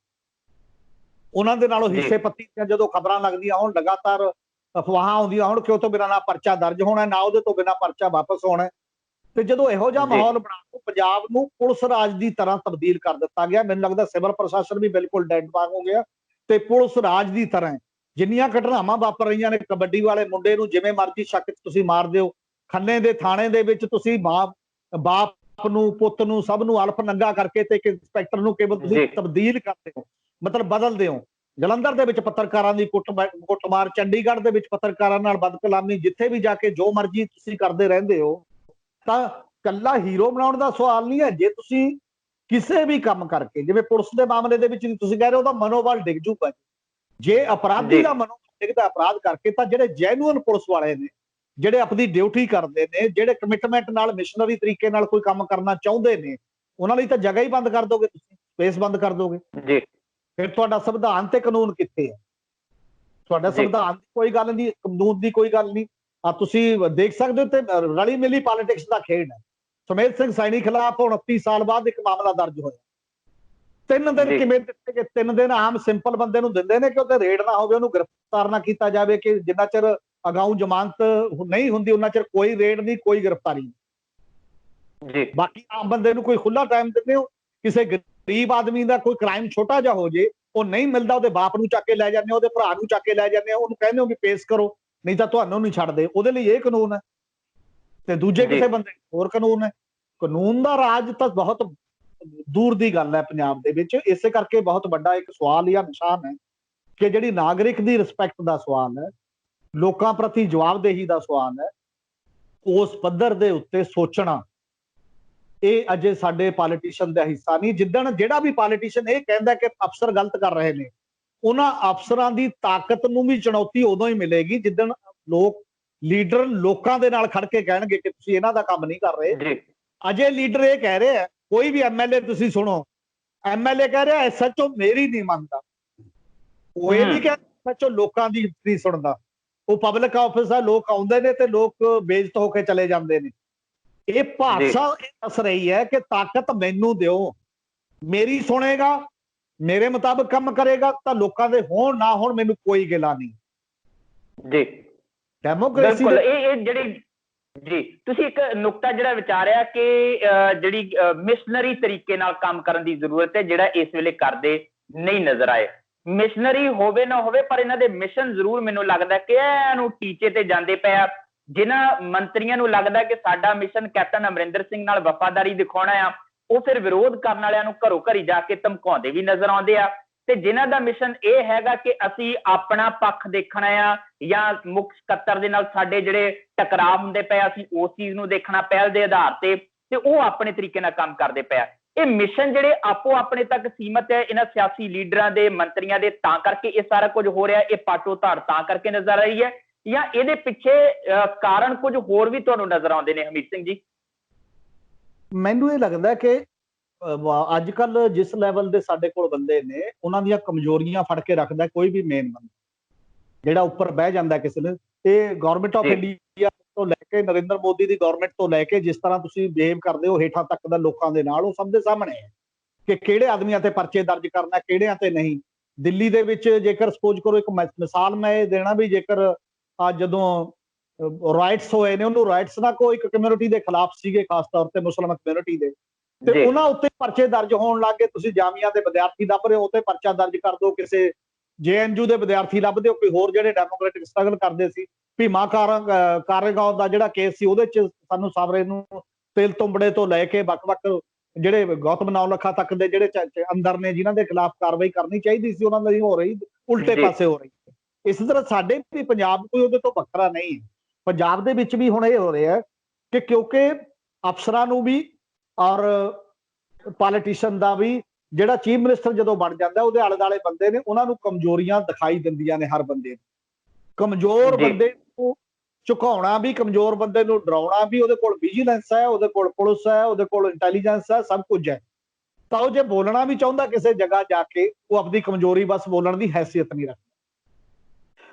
[SPEAKER 2] ਉਹਨਾਂ ਦੇ ਨਾਲੋਂ ਹਿੱਸੇ ਪੱਤੀ ਦੀਆਂ ਜਦੋਂ ਖਬਰਾਂ ਲੱਗਦੀਆਂ ਹੋਣ, ਲਗਾਤਾਰ ਅਫਵਾਹਾਂ ਆਉਂਦੀਆਂ ਹੋਣ ਕਿ ਉਹ ਤੋਂ ਬਿਨਾਂ ਨਾ ਪਰਚਾ ਦਰਜ ਹੋਣਾ, ਨਾ ਉਹਦੇ ਤੋਂ ਬਿਨਾਂ ਪਰਚਾ ਵਾਪਸ ਹੋਣਾ, ਤੇ ਜਦੋਂ ਇਹੋ ਜਿਹਾ ਮਾਹੌਲ ਬਣਾ ਕੇ ਪੰਜਾਬ ਨੂੰ ਪੁਲਿਸ ਰਾਜ ਦੀ ਤਰ੍ਹਾਂ ਤਬਦੀਲ ਕਰ ਦਿੱਤਾ ਗਿਆ, ਮੈਨੂੰ ਲੱਗਦਾ ਸਿਵਲ ਪ੍ਰਸ਼ਾਸਨ ਵੀ ਬਿਲਕੁਲ ਡੈਡ ਬਾਗ ਹੋ ਗਿਆ ਤੇ ਪੁਲਿਸ ਰਾਜ ਦੀ ਤਰ੍ਹਾਂ ਜਿੰਨੀਆਂ ਘਟਨਾਵਾਂ ਵਾਪਰ ਰਹੀਆਂ ਨੇ, ਕਬੱਡੀ ਵਾਲੇ ਮੁੰਡੇ ਨੂੰ ਜਿਵੇਂ ਮਰਜ਼ੀ ਸ਼ੱਕ ਚ ਤੁਸੀਂ ਮਾਰ ਦਿਓ, ਖੰਨੇ ਦੇ ਥਾਣੇ ਦੇ ਵਿੱਚ ਤੁਸੀਂ ਬਾਪ ਨੂੰ ਪੁੱਤ ਨੂੰ ਸਭ ਨੂੰ ਅਲਫ ਨੰਗਾ ਕਰਕੇ ਤੇ ਇੱਕ ਇੰਸਪੈਕਟਰ ਨੂੰ ਕੇਵਲ ਤੁਸੀਂ ਤਬਦੀਲ ਕਰਦੇ ਹੋ, ਮਤਲਬ ਬਦਲਦੇ ਹੋ। ਜਲੰਧਰ ਦੇ ਵਿੱਚ ਪੱਤਰਕਾਰਾਂ ਦੀ ਕੁੱਟਮਾਰ, ਚੰਡੀਗੜ੍ਹ ਦੇ ਵਿੱਚ ਪੱਤਰਕਾਰਾਂ ਨਾਲ ਬਦਕਲਾਮੀ, ਜਿੱਥੇ ਵੀ ਜਾ ਕੇ ਜੋ ਮਰਜ਼ੀ ਤੁਸੀਂ ਕਰਦੇ ਰਹਿੰਦੇ ਹੋ। ਤਾਂ ਕੱਲਾ ਹੀਰੋ ਬਣਾਉਣ ਦਾ ਸਵਾਲ ਨਹੀਂ ਹੈ। ਜੇ ਤੁਸੀਂ ਕਿਸੇ ਵੀ ਕੰਮ ਕਰਕੇ, ਜਿਵੇਂ ਪੁਲਿਸ ਦੇ ਮਾਮਲੇ ਦੇ ਵਿੱਚ ਤੁਸੀਂ ਕਹਿ ਰਹੇ ਹੋ, ਉਹਦਾ ਮਨੋਬਲ ਡਿੱਗ ਜੂਗਾ। ਜੇ ਅਪਰਾਧੀ ਦਾ ਮਨੋਬਲ ਡਿੱਗਦਾ ਅਪਰਾਧ ਕਰਕੇ, ਤਾਂ ਜਿਹੜੇ ਜੈਨੂਅਨ ਪੁਲਿਸ ਵਾਲੇ ਨੇ, ਜਿਹੜੇ ਆਪਣੀ ਡਿਊਟੀ ਕਰਦੇ ਨੇ, ਜਿਹੜੇ ਕਮਿਟਮੈਂਟ ਨਾਲ ਮਿਸ਼ਨਰੀ ਤਰੀਕੇ ਨਾਲ ਕੋਈ ਕੰਮ ਕਰਨਾ ਚਾਹੁੰਦੇ ਨੇ, ਉਹਨਾਂ ਲਈ ਤਾਂ ਜਗ੍ਹਾ ਹੀ ਬੰਦ ਕਰ ਦੋਗੇ, ਤੁਸੀਂ ਸਪੇਸ ਬੰਦ ਕਰ ਦੋਗੇ। ਫਿਰ ਤੁਹਾਡਾ ਸੰਵਿਧਾਨ ਤੇ ਕਾਨੂੰਨ ਕਿੱਥੇ ਹੈ? ਤੁਹਾਡਾ ਸੰਵਿਧਾਨ ਦੀ ਕੋਈ ਗੱਲ ਨਹੀਂ, ਕਾਨੂੰਨ ਦੀ ਕੋਈ ਗੱਲ ਨਹੀਂ। ਤੁਸੀਂ ਦੇਖ ਸਕਦੇ ਹੋ ਤੇ ਰਲੀ ਮਿਲੀ ਪੋਲਿਟਿਕਸ ਦਾ ਖੇਡ ਹੈ। ਸੁਮੇਧ ਸਿੰਘ ਸੈਣੀ ਖਿਲਾਫ 29 ਸਾਲ ਬਾਅਦ ਇੱਕ ਮਾਮਲਾ ਦਰਜ ਹੋਇਆ। 3 ਦਿਨ ਕਿਵੇਂ ਦਿੱਤੇ ਗਏ? 3 ਦਿਨ ਆਮ ਸਿੰਪਲ ਬੰਦੇ ਨੂੰ ਦਿੰਦੇ ਨੇ ਕਿ ਉਹਤੇ ਰੇਡ ਨਾ ਹੋਵੇ, ਉਹਨੂੰ ਗ੍ਰਿਫਤਾਰ ਨਾ ਕੀਤਾ ਜਾਵੇ, ਕਿ ਜਿੰਨਾ ਚਿਰ ਅਗਾਊਂ ਜ਼ਮਾਨਤ ਨਹੀਂ ਹੁੰਦੀ ਉਹਨਾਂ ਚਿਰ ਕੋਈ ਰੇਡ ਨਹੀਂ, ਕੋਈ ਗ੍ਰਿਫਤਾਰੀ ਨਹੀਂ।
[SPEAKER 1] ਜੀ
[SPEAKER 2] ਬਾਕੀ ਆਮ ਬੰਦੇ ਨੂੰ ਕੋਈ ਖੁੱਲਾ ਟਾਈਮ ਦਿੰਦੇ ਹੋ, ਕਿਸੇ ਗਰੀਬ ਆਦਮੀ ਦਾ ਕੋਈ ਕ੍ਰਾਈਮ ਛੋਟਾ ਜਿਹਾ ਹੋ ਜੇ, ਉਹ ਨਹੀਂ ਮਿਲਦਾ, ਉਹਦੇ ਬਾਪ ਨੂੰ ਚੱਕ ਕੇ ਲੈ ਜਾਂਦੇ ਹੋ, ਉਹਦੇ ਭਰਾ ਨੂੰ ਚੱਕ ਕੇ ਲੈ ਜਾਂਦੇ ਹੋ, ਉਹਨੂੰ ਕਹਿੰਦੇ ਹੋ ਵੀ ਪੇਸ਼ ਕਰੋ, ਨਹੀਂ ਤਾਂ ਤੁਹਾਨੂੰ ਨਹੀਂ ਛੱਡਦੇ। ਉਹਦੇ ਲਈ ਇਹ ਕਾਨੂੰਨ ਹੈ ਤੇ ਦੂਜੇ ਕਿਸੇ ਬੰਦੇ ਹੋਰ ਕਾਨੂੰਨ ਹੈ। ਕਾਨੂੰਨ ਦਾ ਰਾਜ ਤਾਂ ਬਹੁਤ ਦੂਰ ਦੀ ਗੱਲ ਹੈ ਪੰਜਾਬ ਦੇ ਵਿੱਚ। ਇਸੇ ਕਰਕੇ ਬਹੁਤ ਵੱਡਾ ਇੱਕ ਸਵਾਲ ਜਾਂ ਨਿਸ਼ਾਨ ਹੈ ਕਿ ਜਿਹੜੀ ਨਾਗਰਿਕ ਦੀ ਰਿਸਪੈਕਟ ਦਾ ਸਵਾਲ ਹੈ, ਲੋਕਾਂ ਪ੍ਰਤੀ ਜਵਾਬਦੇਹੀ ਦਾ ਸਵਾਲ ਹੈ, ਉਸ ਪੱਧਰ ਦੇ ਉੱਤੇ ਸੋਚਣਾ ਇਹ ਅਜੇ ਸਾਡੇ ਪੋਲੀਟੀਸ਼ੀਅਨ ਦਾ ਹਿੱਸਾ ਨਹੀਂ। ਜਿੱਦਣ ਜਿਹੜਾ ਵੀ ਪੋਲੀਟੀਸ਼ੀਅਨ ਇਹ ਕਹਿੰਦਾ ਕਿ ਅਫਸਰ ਗਲਤ ਕਰ ਰਹੇ ਨੇ, ਉਹਨਾਂ ਅਫਸਰਾਂ ਦੀ ਤਾਕਤ ਨੂੰ ਵੀ ਚੁਣੌਤੀ ਉਦੋਂ ਹੀ ਮਿਲੇਗੀ ਜਿੱਦਣ ਲੀਡਰ ਲੋਕਾਂ ਦੇ ਨਾਲ ਖੜ ਕੇ ਕਹਿਣਗੇ ਕਿ ਤੁਸੀਂ ਇਹਨਾਂ ਦਾ ਕੰਮ ਨਹੀਂ ਕਰ ਰਹੇ। ਅਜੇ ਲੀਡਰ ਇਹ ਕਹਿ ਰਹੇ ਆ, ਕੋਈ ਵੀ ਐਮਐਲਏ ਤੁਸੀਂ ਸੁਣੋ, ਐਮਐਲਏ ਕਹਿ ਰਿਹਾ ਐਸਐਚਓ ਮੇਰੀ ਨਹੀਂ ਮੰਨਦਾ, ਉਹ ਇਹ ਨਹੀਂ ਕਹਿੰਦਾ ਐਸਐਚਓ ਲੋਕਾਂ ਦੀ ਨਹੀਂ ਸੁਣਦਾ। ਉਹ ਪਬਲਿਕ ਆਫਿਸ ਆ, ਲੋਕ ਆਉਂਦੇ ਨੇ ਤੇ ਲੋਕ ਬੇਇੱਜ਼ਤ ਹੋ ਕੇ ਚਲੇ ਜਾਂਦੇ ਨੇ। ਇਹ ਭਾਸ਼ਾ ਇਹ ਦੱਸ ਰਹੀ ਹੈ ਕਿ ਤਾਕਤ ਮੈਨੂੰ ਦਿਓ, ਮੇਰੀ ਸੁਣੇਗਾ, ਮੇਰੇ ਮੁਤਾਬਕ ਕੰਮ ਕਰੇਗਾ ਤਾਂ ਲੋਕਾਂ ਦੇ ਹੋਣ ਨਾ ਹੋਣ ਮੈਨੂੰ ਕੋਈ ਗਿਲਾ ਨਹੀਂ।
[SPEAKER 1] ਜੀ
[SPEAKER 2] ਡੈਮੋਕ੍ਰੇਸੀ
[SPEAKER 1] ਇਹ ਜਿਹੜੀ ਜੀ ਤੁਸੀਂ ਇੱਕ ਨੁਕਤਾ ਜਿਹੜਾ ਵਿਚਾਰਿਆ ਕਿ ਜਿਹੜੀ ਮਿਸ਼ਨਰੀ ਤਰੀਕੇ ਨਾਲ ਕੰਮ ਕਰਨ ਦੀ ਜ਼ਰੂਰਤ ਹੈ, ਜਿਹੜਾ ਇਸ ਵੇਲੇ ਕਰਦੇ ਨਹੀਂ ਨਜ਼ਰ ਆਏ। ਮਿਸ਼ਨਰੀ ਹੋਵੇ ਨਾ ਹੋਵੇ, ਪਰ ਇਹਨਾਂ ਦੇ ਮਿਸ਼ਨ ਜ਼ਰੂਰ ਮੈਨੂੰ ਲੱਗਦਾ ਕਿ ਇਹਨੂੰ ਟੀਚੇ ਤੇ ਜਾਂਦੇ ਪਏ ਆ। ਜਿਨ੍ਹਾਂ ਮੰਤਰੀਆਂ ਨੂੰ ਲੱਗਦਾ ਕਿ ਸਾਡਾ ਮਿਸ਼ਨ ਕੈਪਟਨ ਅਮਰਿੰਦਰ ਸਿੰਘ ਨਾਲ ਵਫਾਦਾਰੀ ਦਿਖਾਉਣਾ ਆ, ਉਹ ਫਿਰ ਵਿਰੋਧ ਕਰਨ ਵਾਲਿਆਂ ਨੂੰ ਘਰੋਂ ਘਰੀ ਜਾ ਕੇ ਧਮਕਾਉਂਦੇ ਵੀ ਨਜ਼ਰ ਆਉਂਦੇ ਆ। ਤੇ ਜਿਨ੍ਹਾਂ ਦਾ ਮਿਸ਼ਨ ਇਹ ਹੈਗਾ ਕਿ ਅਸੀਂ ਆਪਣਾ ਪੱਖ ਦੇਖਣਾ ਆ ਜਾਂ ਮੁੱਖ ਸਕੱਤਰ ਦੇ ਨਾਲ ਸਾਡੇ ਜਿਹੜੇ ਟਕਰਾਅ ਹੁੰਦੇ ਪਏ, ਅਸੀਂ ਉਸ ਚੀਜ਼ ਨੂੰ ਦੇਖਣਾ ਪਹਿਲ ਦੇ ਆਧਾਰ ਤੇ ਉਹ ਆਪਣੇ ਤਰੀਕੇ ਨਾਲ ਕੰਮ ਕਰਦੇ ਪਏ। ਇਹ ਮਿਸ਼ਨ ਜਿਹੜੇ ਆਪੋ ਆਪਣੇ ਤੱਕ ਸੀਮਤ ਹੈ ਇਹਨਾਂ ਸਿਆਸੀ ਲੀਡਰਾਂ ਦੇ, ਮੰਤਰੀਆਂ ਦੇ, ਤਾਂ ਕਰਕੇ ਇਹ ਸਾਰਾ ਕੁਝ ਹੋ ਰਿਹਾ। ਇਹ ਪਾਟੋ ਧਾੜ ਤਾਂ ਕਰਕੇ ਨਜ਼ਰ ਆ ਰਹੀ ਹੈ ਜਾਂ ਇਹਦੇ ਪਿੱਛੇ ਕਾਰਨ ਕੁਝ ਹੋਰ ਵੀ ਤੁਹਾਨੂੰ ਨਜ਼ਰ ਆਉਂਦੇ ਨੇ ਹਮੀਤ ਸਿੰਘ ਜੀ?
[SPEAKER 2] ਮੈਨੂੰ ਇਹ ਲੱਗਦਾ ਕਿ ਅੱਜ ਕੱਲ ਜਿਸ ਲੈਵਲ ਦੇ ਸਾਡੇ ਕੋਲ ਬੰਦੇ ਨੇ, ਉਹਨਾਂ ਦੀਆਂ ਕਮਜ਼ੋਰੀਆਂ ਫੜ ਕੇ ਰੱਖਦਾ ਕੋਈ ਵੀ ਮੇਨ ਬੰਦਾ ਜਿਹੜਾ ਉੱਪਰ ਬਹਿ ਜਾਂਦਾ ਕਿਸੇ ਨੇ। ਇਹ ਗਵਰਨਮੈਂਟ ਆਫ ਇੰਡੀਆ ਤੋਂ ਲੈ ਕੇ ਨਰਿੰਦਰ ਮੋਦੀ ਦੀ ਗਵਰਨਮੈਂਟ ਤੋਂ ਲੈ ਕੇ ਜਿਸ ਤਰ੍ਹਾਂ ਤੁਸੀਂ ਬਿਹੇਵ ਕਰਦੇ ਹੋ ਹੇਠਾਂ ਤੱਕ ਦਾ ਲੋਕਾਂ ਦੇ ਨਾਲ, ਉਹ ਸਭ ਦੇ ਸਾਹਮਣੇ ਹੈ ਕਿ ਕਿਹੜੇ ਆਦਮੀਆਂ ਤੇ ਪਰਚੇ ਦਰਜ ਕਰਨਾ, ਕਿਹੜਿਆਂ ਤੇ ਨਹੀਂ। ਦਿੱਲੀ ਦੇ ਵਿੱਚ ਜੇਕਰ ਸਪੋਜ਼ ਕਰੋ, ਇੱਕ ਮਿਸਾਲ ਮੈਂ ਇਹ ਦੇਣਾ ਵੀ ਜੇਕਰ ਜਦੋਂ ਰਾਈਟਸ ਹੋਏ ਨੇ, ਉਹਨੂੰ ਰਾਈਟਸ ਨਾ ਕੋਈ ਇੱਕ ਕਮਿਊਨਿਟੀ ਦੇ ਖਿਲਾਫ ਸੀਗੇ, ਖਾਸ ਤੌਰ ਤੇ ਮੁਸਲਮਾਨ ਕਮਿਊਨਿਟੀ ਦੇ, ਤੇ ਉਹਨਾਂ ਉੱਤੇ ਪਰਚੇ ਦਰਜ ਹੋਣ ਲੱਗ ਗਏ। ਤੁਸੀਂ ਜਾਮੀਆ ਦੇ ਵਿਦਿਆਰਥੀ ਲੱਭ ਰਹੇ ਹੋ, ਉੱਤੇ ਪਰਚਾ ਦਰਜ ਕਰ ਦਿਓ। ਕਿਸੇ JNU ਦੇ ਵਿਦਿਆਰਥੀ ਲੱਭਦੇ ਹੋ, ਕੋਈ ਹੋਰ ਜਿਹੜੇ ਡੈਮੋਕ੍ਰੈਟਿਕ ਸਟਰਗਲ ਕਰਦੇ ਸੀ। ਭੀਮਾ ਕਾਰੇਗਾਂਵ ਦਾ ਜਿਹੜਾ ਕੇਸ ਸੀ, ਉਹਦੇ ਚ ਸਾਨੂੰ ਸਾਬਰੇ ਨੂੰ ਤੇਲ ਤੁੰਬੜੇ ਤੋਂ ਲੈ ਕੇ ਵੱਖ-ਵੱਖ ਜਿਹੜੇ ਗੌਤਮ ਨੌਲਖਾ ਤੱਕ ਦੇ ਜਿਹੜੇ ਅੰਦਰ ਨੇ, ਜਿਨ੍ਹਾਂ ਦੇ ਖਿਲਾਫ ਕਾਰਵਾਈ ਕਰਨੀ ਚਾਹੀਦੀ ਸੀ, ਉਹਨਾਂ ਦੀ ਹੋ ਰਹੀ ਉਲਟੇ ਪਾਸੇ ਹੋ ਰਹੀ। ਇਸੇ ਤਰ੍ਹਾਂ ਸਾਡੇ ਵੀ ਪੰਜਾਬ ਕੋਈ ਉਹਦੇ ਤੋਂ ਵੱਖਰਾ ਨਹੀਂ ਹੈ। ਪੰਜਾਬ ਦੇ ਵਿੱਚ ਵੀ ਹੁਣ ਇਹ ਹੋ ਰਿਹਾ ਕਿ ਕਿਉਂਕਿ ਅਫਸਰਾਂ ਨੂੰ ਵੀ ਔਰ ਪੋਲੀਟੀਸ਼ੀਅਨ ਦਾ ਵੀ, ਜਿਹੜਾ ਚੀਫ ਮਿਨਿਸਟਰ ਜਦੋਂ ਬਣ ਜਾਂਦਾ, ਉਹਦੇ ਆਲੇ ਦੁਆਲੇ ਬੰਦੇ ਨੇ, ਉਹਨਾਂ ਨੂੰ ਕਮਜ਼ੋਰੀਆਂ ਦਿਖਾਈ ਦਿੰਦੀਆਂ ਨੇ। ਹਰ ਬੰਦੇ ਨੂੰ ਕਮਜ਼ੋਰ ਬੰਦੇ ਨੂੰ ਝੁਕਾਉਣਾ ਵੀ, ਕਮਜ਼ੋਰ ਬੰਦੇ ਨੂੰ ਡਰਾਉਣਾ ਵੀ। ਉਹਦੇ ਕੋਲ ਵਿਜੀਲੈਂਸ ਹੈ, ਉਹਦੇ ਕੋਲ ਪੁਲਿਸ ਹੈ, ਉਹਦੇ ਕੋਲ ਇੰਟੈਲੀਜੈਂਸ ਹੈ, ਸਭ ਕੁਝ ਹੈ। ਤਾਂ ਉਹ ਜੇ ਬੋਲਣਾ ਵੀ ਚਾਹੁੰਦਾ ਕਿਸੇ ਜਗ੍ਹਾ ਜਾ ਕੇ, ਉਹ ਆਪਣੀ ਕਮਜ਼ੋਰੀ ਬਸ ਬੋਲਣ ਦੀ ਹੈਸੀਅਤ ਨਹੀਂ ਰੱਖਦਾ।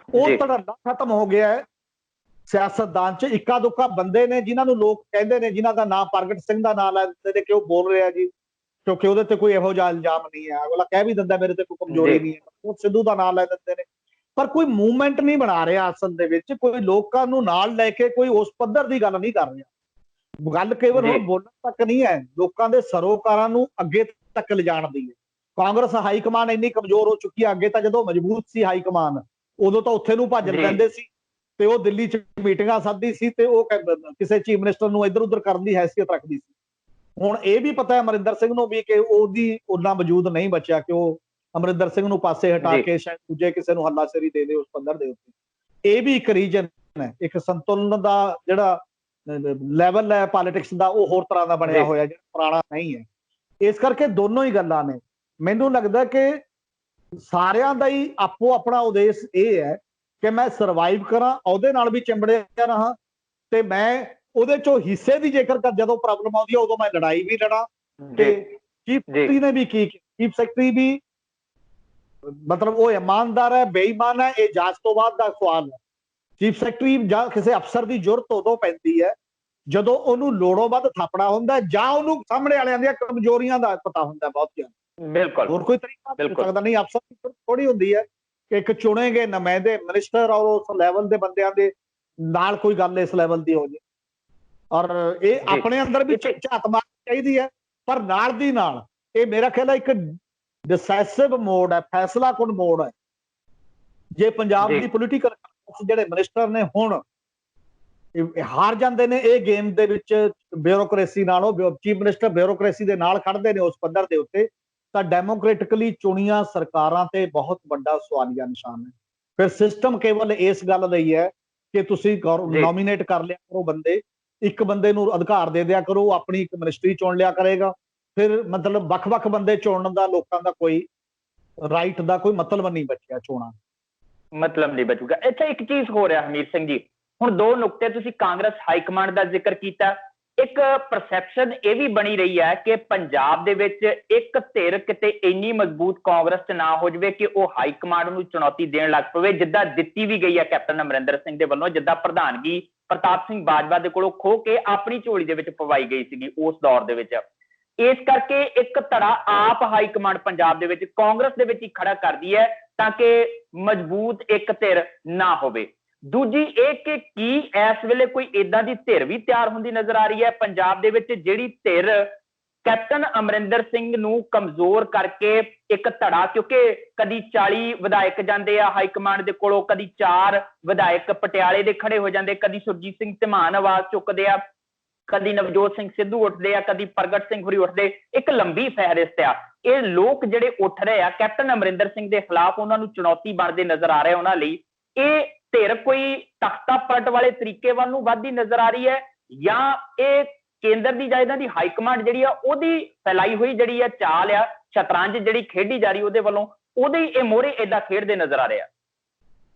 [SPEAKER 2] ਉਹ ਧੜੱਲਾ ਖਤਮ ਹੋ ਗਿਆ ਹੈ ਸਿਆਸਤਦਾਨ ਚ। ਇੱਕਾ ਦੁੱਕਾ ਬੰਦੇ ਨੇ ਜਿਨ੍ਹਾਂ ਨੂੰ ਲੋਕ ਕਹਿੰਦੇ ਨੇ, ਜਿਨ੍ਹਾਂ ਦਾ ਨਾਮ ਪ੍ਰਗਟ ਸਿੰਘ ਦਾ ਨਾਮ ਲੈਂਦੇ ਨੇ ਕਿ ਉਹ ਬੋਲ ਰਿਹਾ ਜੀ, ਕਿਉਂਕਿ ਉਹਦੇ ਤੇ ਕੋਈ ਇਹੋ ਜਿਹਾ ਇਲਜ਼ਾਮ ਨਹੀਂ ਹੈ। ਅਗਲਾ ਕਹਿ ਵੀ ਦਿੰਦਾ ਮੇਰੇ ਤੇ ਕੋਈ ਕਮਜ਼ੋਰੀ ਨਹੀਂ ਹੈ, ਉਹ ਸਿੱਧੂ ਦਾ ਨਾਮ ਲੈ ਦਿੰਦੇ ਨੇ। ਪਰ ਕੋਈ ਮੂਵਮੈਂਟ ਨਹੀਂ ਬਣਾ ਰਿਹਾ ਅਸਲ ਦੇ ਵਿੱਚ, ਕੋਈ ਲੋਕਾਂ ਨੂੰ ਨਾਲ ਲੈ ਕੇ ਕੋਈ ਉਸ ਪੱਧਰ ਦੀ ਗੱਲ ਨਹੀਂ ਕਰ ਰਿਹਾ। ਗੱਲ ਕੇਵਲ ਹੁਣ ਬੋਲਣ ਤੱਕ ਨਹੀਂ ਹੈ, ਲੋਕਾਂ ਦੇ ਸਰੋਕਾਰਾਂ ਨੂੰ ਅੱਗੇ ਤੱਕ ਲਿਜਾਣ ਦੀ ਹੈ। ਕਾਂਗਰਸ ਹਾਈ ਕਮਾਨ ਇੰਨੀ ਕਮਜ਼ੋਰ ਹੋ ਚੁੱਕੀ ਹੈ। ਅੱਗੇ ਤਾਂ ਜਦੋਂ ਮਜ਼ਬੂਤ ਸੀ ਹਾਈ ਕਮਾਨ, ਉਦੋਂ ਤਾਂ ਉੱਥੇ ਨੂੰ ਭੱਜ ਲੈਂਦੇ ਸੀ ਤੇ ਉਹ ਦਿੱਲੀ ਚ ਮੀਟਿੰਗਾਂ ਸੱਦਦੀ ਸੀ ਤੇ ਉਹ ਕਿਸੇ ਚੀਫ ਮਿਨਿਸਟਰ ਨੂੰ ਇੱਧਰ ਉੱਧਰ ਕਰਨ ਦੀ ਹੈਸੀਅਤ ਰੱਖਦੀ ਸੀ। ਹੁਣ ਇਹ ਵੀ ਪਤਾ ਹੈ ਅਮਰਿੰਦਰ ਸਿੰਘ ਨੂੰ ਵੀ ਕਿ ਉਹਦੀ ਉਹਨਾਂ ਵਜੂਦ ਨਹੀਂ ਬਚਿਆ ਕਿ ਉਹ ਅਮਰਿੰਦਰ ਸਿੰਘ ਨੂੰ ਪਾਸੇ ਹਟਾ ਕੇ ਸ਼ਾਇਦ ਦੂਜੇ ਕਿਸੇ ਨੂੰ ਹੱਲਾਸ਼ੇਰੀ ਦੇ ਦੇ ਉਸ ਪੱਧਰ ਦੇ ਉੱਤੇ। ਇਹ ਵੀ ਇੱਕ ਰੀਜਨ ਹੈ, ਇੱਕ ਸੰਤੁਲਨ ਦਾ ਜਿਹੜਾ ਲੈਵਲ ਹੈ ਪੋਲਿਟਿਕਸ ਦਾ, ਉਹ ਹੋਰ ਤਰ੍ਹਾਂ ਦਾ ਬਣਿਆ ਹੋਇਆ, ਜਿਹੜਾ ਪੁਰਾਣਾ ਨਹੀਂ ਹੈ। ਇਸ ਕਰਕੇ ਦੋਨੋਂ ਹੀ ਗੱਲਾਂ ਨੇ। ਮੈਨੂੰ ਲੱਗਦਾ ਕਿ ਸਾਰਿਆਂ ਦਾ ਹੀ ਆਪੋ ਆਪਣਾ ਉਦੇਸ਼ ਇਹ ਹੈ ਕਿ ਮੈਂ ਸਰਵਾਈਵ ਕਰਾਂ, ਉਹਦੇ ਨਾਲ ਵੀ ਚਿੰਬੜਿਆ ਰਹਾ, ਤੇ ਮੈਂ ਉਹਦੇ ਚੋਂ ਹਿੱਸੇ ਦੀ ਜੇਕਰ ਜਦੋਂ ਪ੍ਰੋਬਲਮ ਆਉਂਦੀ ਹੈ ਉਦੋਂ ਮੈਂ ਲੜਾਈ ਵੀ ਲੜਾਂ। ਤੇ ਚੀਫ ਸੈਕਟਰੀ ਨੇ ਵੀ ਕੀ, ਚੀਫ ਸੈਕਟਰੀ ਵੀ ਮਤਲਬ ਉਹ ਇਮਾਨਦਾਰ ਹੈ, ਬੇਈਮਾਨ ਹੈ, ਇਹ ਜਾਂਚ ਤੋਂ ਬਾਅਦ ਦਾ ਸਵਾਲ ਹੈ। ਚੀਫ ਸੈਕਟਰੀ ਜਾਂ ਕਿਸੇ ਅਫਸਰ ਦੀ ਜ਼ਰੂਰਤ ਉਦੋਂ ਪੈਂਦੀ ਹੈ ਜਦੋਂ ਉਹਨੂੰ ਲੋੜੋਂ ਵੱਧ ਥਾਪੜਾ ਹੁੰਦਾ, ਜਾਂ ਉਹਨੂੰ ਸਾਹਮਣੇ ਵਾਲਿਆਂ ਦੀਆਂ ਕਮਜ਼ੋਰੀਆਂ ਦਾ ਪਤਾ ਹੁੰਦਾ ਬਹੁਤ ਜ਼ਿਆਦਾ।
[SPEAKER 1] ਬਿਲਕੁਲ,
[SPEAKER 2] ਹੋਰ ਕੋਈ ਤਰੀਕਾ ਹੋ ਸਕਦਾ ਨਹੀਂ। ਅਫਸਰ ਦੀ ਜ਼ਰੂਰਤ ਥੋੜੀ ਹੁੰਦੀ ਹੈ ਕਿ ਇੱਕ ਚੁਣੇ ਗਏ ਨੁਮਾਇੰਦੇ, ਮਿਨਿਸਟਰ ਔਰ ਉਸ ਲੈਵਲ ਦੇ ਬੰਦਿਆਂ ਦੇ ਨਾਲ ਕੋਈ ਗੱਲ ਇਸ ਲੈਵਲ ਦੀ ਹੋ ਜਾਏ। ਔਰ ਇਹ
[SPEAKER 1] ਜੀ
[SPEAKER 2] ਆਪਣੇ ਅੰਦਰ ਵੀ
[SPEAKER 1] ਇੱਥੇ
[SPEAKER 2] ਝਾਤ ਮਾਰਨੀ ਚਾਹੀਦੀ ਹੈ, ਪਰ ਨਾਲ ਦੀ ਨਾਲ ਇਹ ਮੇਰਾ ਖਿਆਲ ਹੈ ਇੱਕ ਡਿਸਾਈਸਿਵ ਮੋਡ ਹੈ, ਫੈਸਲਾਕੁਨ ਮੋਡ ਹੈ। ਜੇ ਪੰਜਾਬ
[SPEAKER 1] ਜੀ
[SPEAKER 2] ਦੀ ਪੋਲੀਟੀਕਲ ਜਿਹੜੇ ਮਿਨਿਸਟਰ ਨੇ ਹੁਣ ਹਾਰ ਜਾਂਦੇ ਨੇ ਇਹ ਗੇਮ ਦੇ ਵਿੱਚ ਬਿਊਰੋਕ੍ਰੇਸੀ ਨਾਲੋਂ, ਚੀਫ ਮਿਨਿਸਟਰ ਬਿਊਰੋਕ੍ਰੇਸੀ ਦੇ ਨਾਲ ਖੜਦੇ ਨੇ ਉਸ ਪੱਧਰ ਦੇ ਉੱਤੇ, ਤਾਂ ਡੈਮੋਕ੍ਰੈਟਿਕਲੀ ਚੁਣੀਆਂ ਸਰਕਾਰਾਂ ਤੇ ਬਹੁਤ ਵੱਡਾ ਸਵਾਲੀਆ ਨਿਸ਼ਾਨ ਹੈ। ਫਿਰ ਸਿਸਟਮ ਕੇਵਲ ਇਸ ਗੱਲ ਲਈ ਹੈ ਕਿ ਤੁਸੀਂ ਨੋਮੀਨੇਟ ਕਰ ਲਿਆ ਕਰੋ ਬੰਦੇ, ਇੱਕ ਬੰਦੇ ਨੂੰ ਅਧਿਕਾਰ ਦੇ ਦਿਆ ਕਰੋ, ਉਹ ਆਪਣੀ ਇੱਕ ਮਿਨਿਸਟਰੀ ਚੁਣ ਲਿਆ ਕਰੇਗਾ, ਫਿਰ ਮਤਲਬ ਵੱਖ-ਵੱਖ ਬੰਦੇ ਚੁਣਨ ਦਾ ਲੋਕਾਂ ਦਾ ਕੋਈ ਰਾਈਟ ਦਾ ਕੋਈ ਮਤਲਬ ਨਹੀਂ ਬਚਿਆ ਚੋਣਾਂ।
[SPEAKER 1] ਮਤਲਬ ਨਹੀਂ ਬਚੂਗਾ। ਇੱਥੇ ਇੱਕ ਚੀਜ਼ ਹੋ ਰਿਹਾ ਹਮੀਰ ਸਿੰਘ ਜੀ, ਹੁਣ ਦੋ ਨੁਕਤੇ ਤੁਸੀਂ ਕਾਂਗਰਸ ਹਾਈ ਕਮਾਂਡ ਦਾ ਜ਼ਿਕਰ ਕੀਤਾ, ਇੱਕ ਪਰਸੈਪਸ਼ਨ ਇਹ ਵੀ ਬਣੀ ਰਹੀ ਹੈ ਕਿ ਪੰਜਾਬ ਦੇ ਵਿੱਚ ਇੱਕ ਧਿਰ ਕਿਤੇ ਇੰਨੀ ਮਜ਼ਬੂਤ ਕਾਂਗਰਸ 'ਚ ਨਾ ਹੋ ਜਾਵੇ ਕਿ ਉਹ ਹਾਈ ਕਮਾਂਡ ਨੂੰ ਚੁਣੌਤੀ ਦੇਣ ਲੱਗ ਪਵੇ, ਜਿੱਦਾਂ ਦਿੱਤੀ ਵੀ ਗਈ ਹੈ ਕੈਪਟਨ ਅਮਰਿੰਦਰ ਸਿੰਘ ਦੇ ਵੱਲੋਂ, ਜਿੱਦਾਂ ਪ੍ਰਧਾਨਗੀ ਪ੍ਰਤਾਪ ਸਿੰਘ ਬਾਜਵਾ ਦੇ ਕੋਲੋਂ ਖੋਹ ਕੇ ਆਪਣੀ ਝੋਲੀ ਦੇ ਵਿੱਚ ਪਵਾਈ ਗਈ ਸੀਗੀ ਉਸ ਦੌਰ ਦੇ ਵਿੱਚ। ਇਸ ਕਰਕੇ ਇੱਕ ਧੜਾ ਆਪ ਹਾਈ ਕਮਾਂਡ ਪੰਜਾਬ ਦੇ ਵਿੱਚ ਕਾਂਗਰਸ ਦੇ ਵਿੱਚ ਹੀ ਖੜਾ ਕਰਦੀ ਹੈ ਤਾਂ ਕਿ ਮਜ਼ਬੂਤ ਇੱਕ ਧਿਰ ਨਾ ਹੋਵੇ। ਦੂਜੀ ਇਹ ਕਿ ਕੀ ਇਸ ਵੇਲੇ ਕੋਈ ਏਦਾਂ ਦੀ ਧਿਰ ਵੀ ਤਿਆਰ ਹੁੰਦੀ ਨਜ਼ਰ ਆ ਰਹੀ ਹੈ ਪੰਜਾਬ ਦੇ ਵਿੱਚ, ਜਿਹੜੀ ਧਿਰ ਕੈਪਟਨ ਅਮਰਿੰਦਰ ਸਿੰਘ ਨੂੰ ਕਮਜ਼ੋਰ ਕਰਕੇ ਇੱਕ ਧੜਾ, ਕਿਉਂਕਿ ਕਦੀ 40 ਵਿਧਾਇਕ ਜਾਂਦੇ ਆ ਹਾਈ ਕਮਾਂਡ ਦੇ ਕੋਲੋਂ, ਕਦੀ 4 ਵਿਧਾਇਕ ਪਟਿਆਲੇ ਦੇ ਖੜੇ ਹੋ ਜਾਂਦੇ, ਕਦੀ ਸੁਰਜੀਤ ਸਿੰਘ ਧੀਮਾਨ ਆਵਾਜ਼ ਚੁੱਕਦੇ ਆ, ਕਦੀ ਨਵਜੋਤ ਸਿੰਘ ਸਿੱਧੂ ਉੱਠਦੇ ਆ, ਕਦੀ ਪ੍ਰਗਟ ਸਿੰਘ ਹੋਰੀ ਉੱਠਦੇ, ਇੱਕ ਲੰਬੀ ਫਹਿਰਿਸਤ ਆ। ਇਹ ਲੋਕ ਜਿਹੜੇ ਉੱਠ ਰਹੇ ਆ ਕੈਪਟਨ ਅਮਰਿੰਦਰ ਸਿੰਘ ਦੇ ਖਿਲਾਫ, ਉਹਨਾਂ ਨੂੰ ਚੁਣੌਤੀ ਬਣਦੇ ਨਜ਼ਰ ਆ ਰਿਹਾ ਉਹਨਾਂ ਲਈ। ਇਹ ਧਿਰ ਕੋਈ ਤਖਤਾ ਪਲਟ ਵਾਲੇ ਤਰੀਕੇ ਵੱਲ ਨੂੰ ਵੱਧਦੀ ਨਜ਼ਰ ਆ ਰਹੀ ਹੈ, ਜਾਂ ਇਹ ਕੇਂਦਰ ਦੀ ਜਾਂ ਇਹਨਾਂ ਦੀ ਹਾਈ ਕਮਾਂਡ ਜਿਹੜੀ ਆ ਉਹਦੀ ਫੈਲਾਈ ਹੋਈ ਜਿਹੜੀ ਆ ਚਾਲ ਆ, ਸ਼ਤਰੰਜ ਜਿਹੜੀ ਖੇਡੀ ਜਾ ਰਹੀ ਉਹਦੇ ਵੱਲੋਂ, ਉਹਦੇ ਇਹ ਮੋਹਰੇ ਏਦਾਂ ਖੇਡਦੇ ਨਜ਼ਰ ਆ ਰਿਹਾ?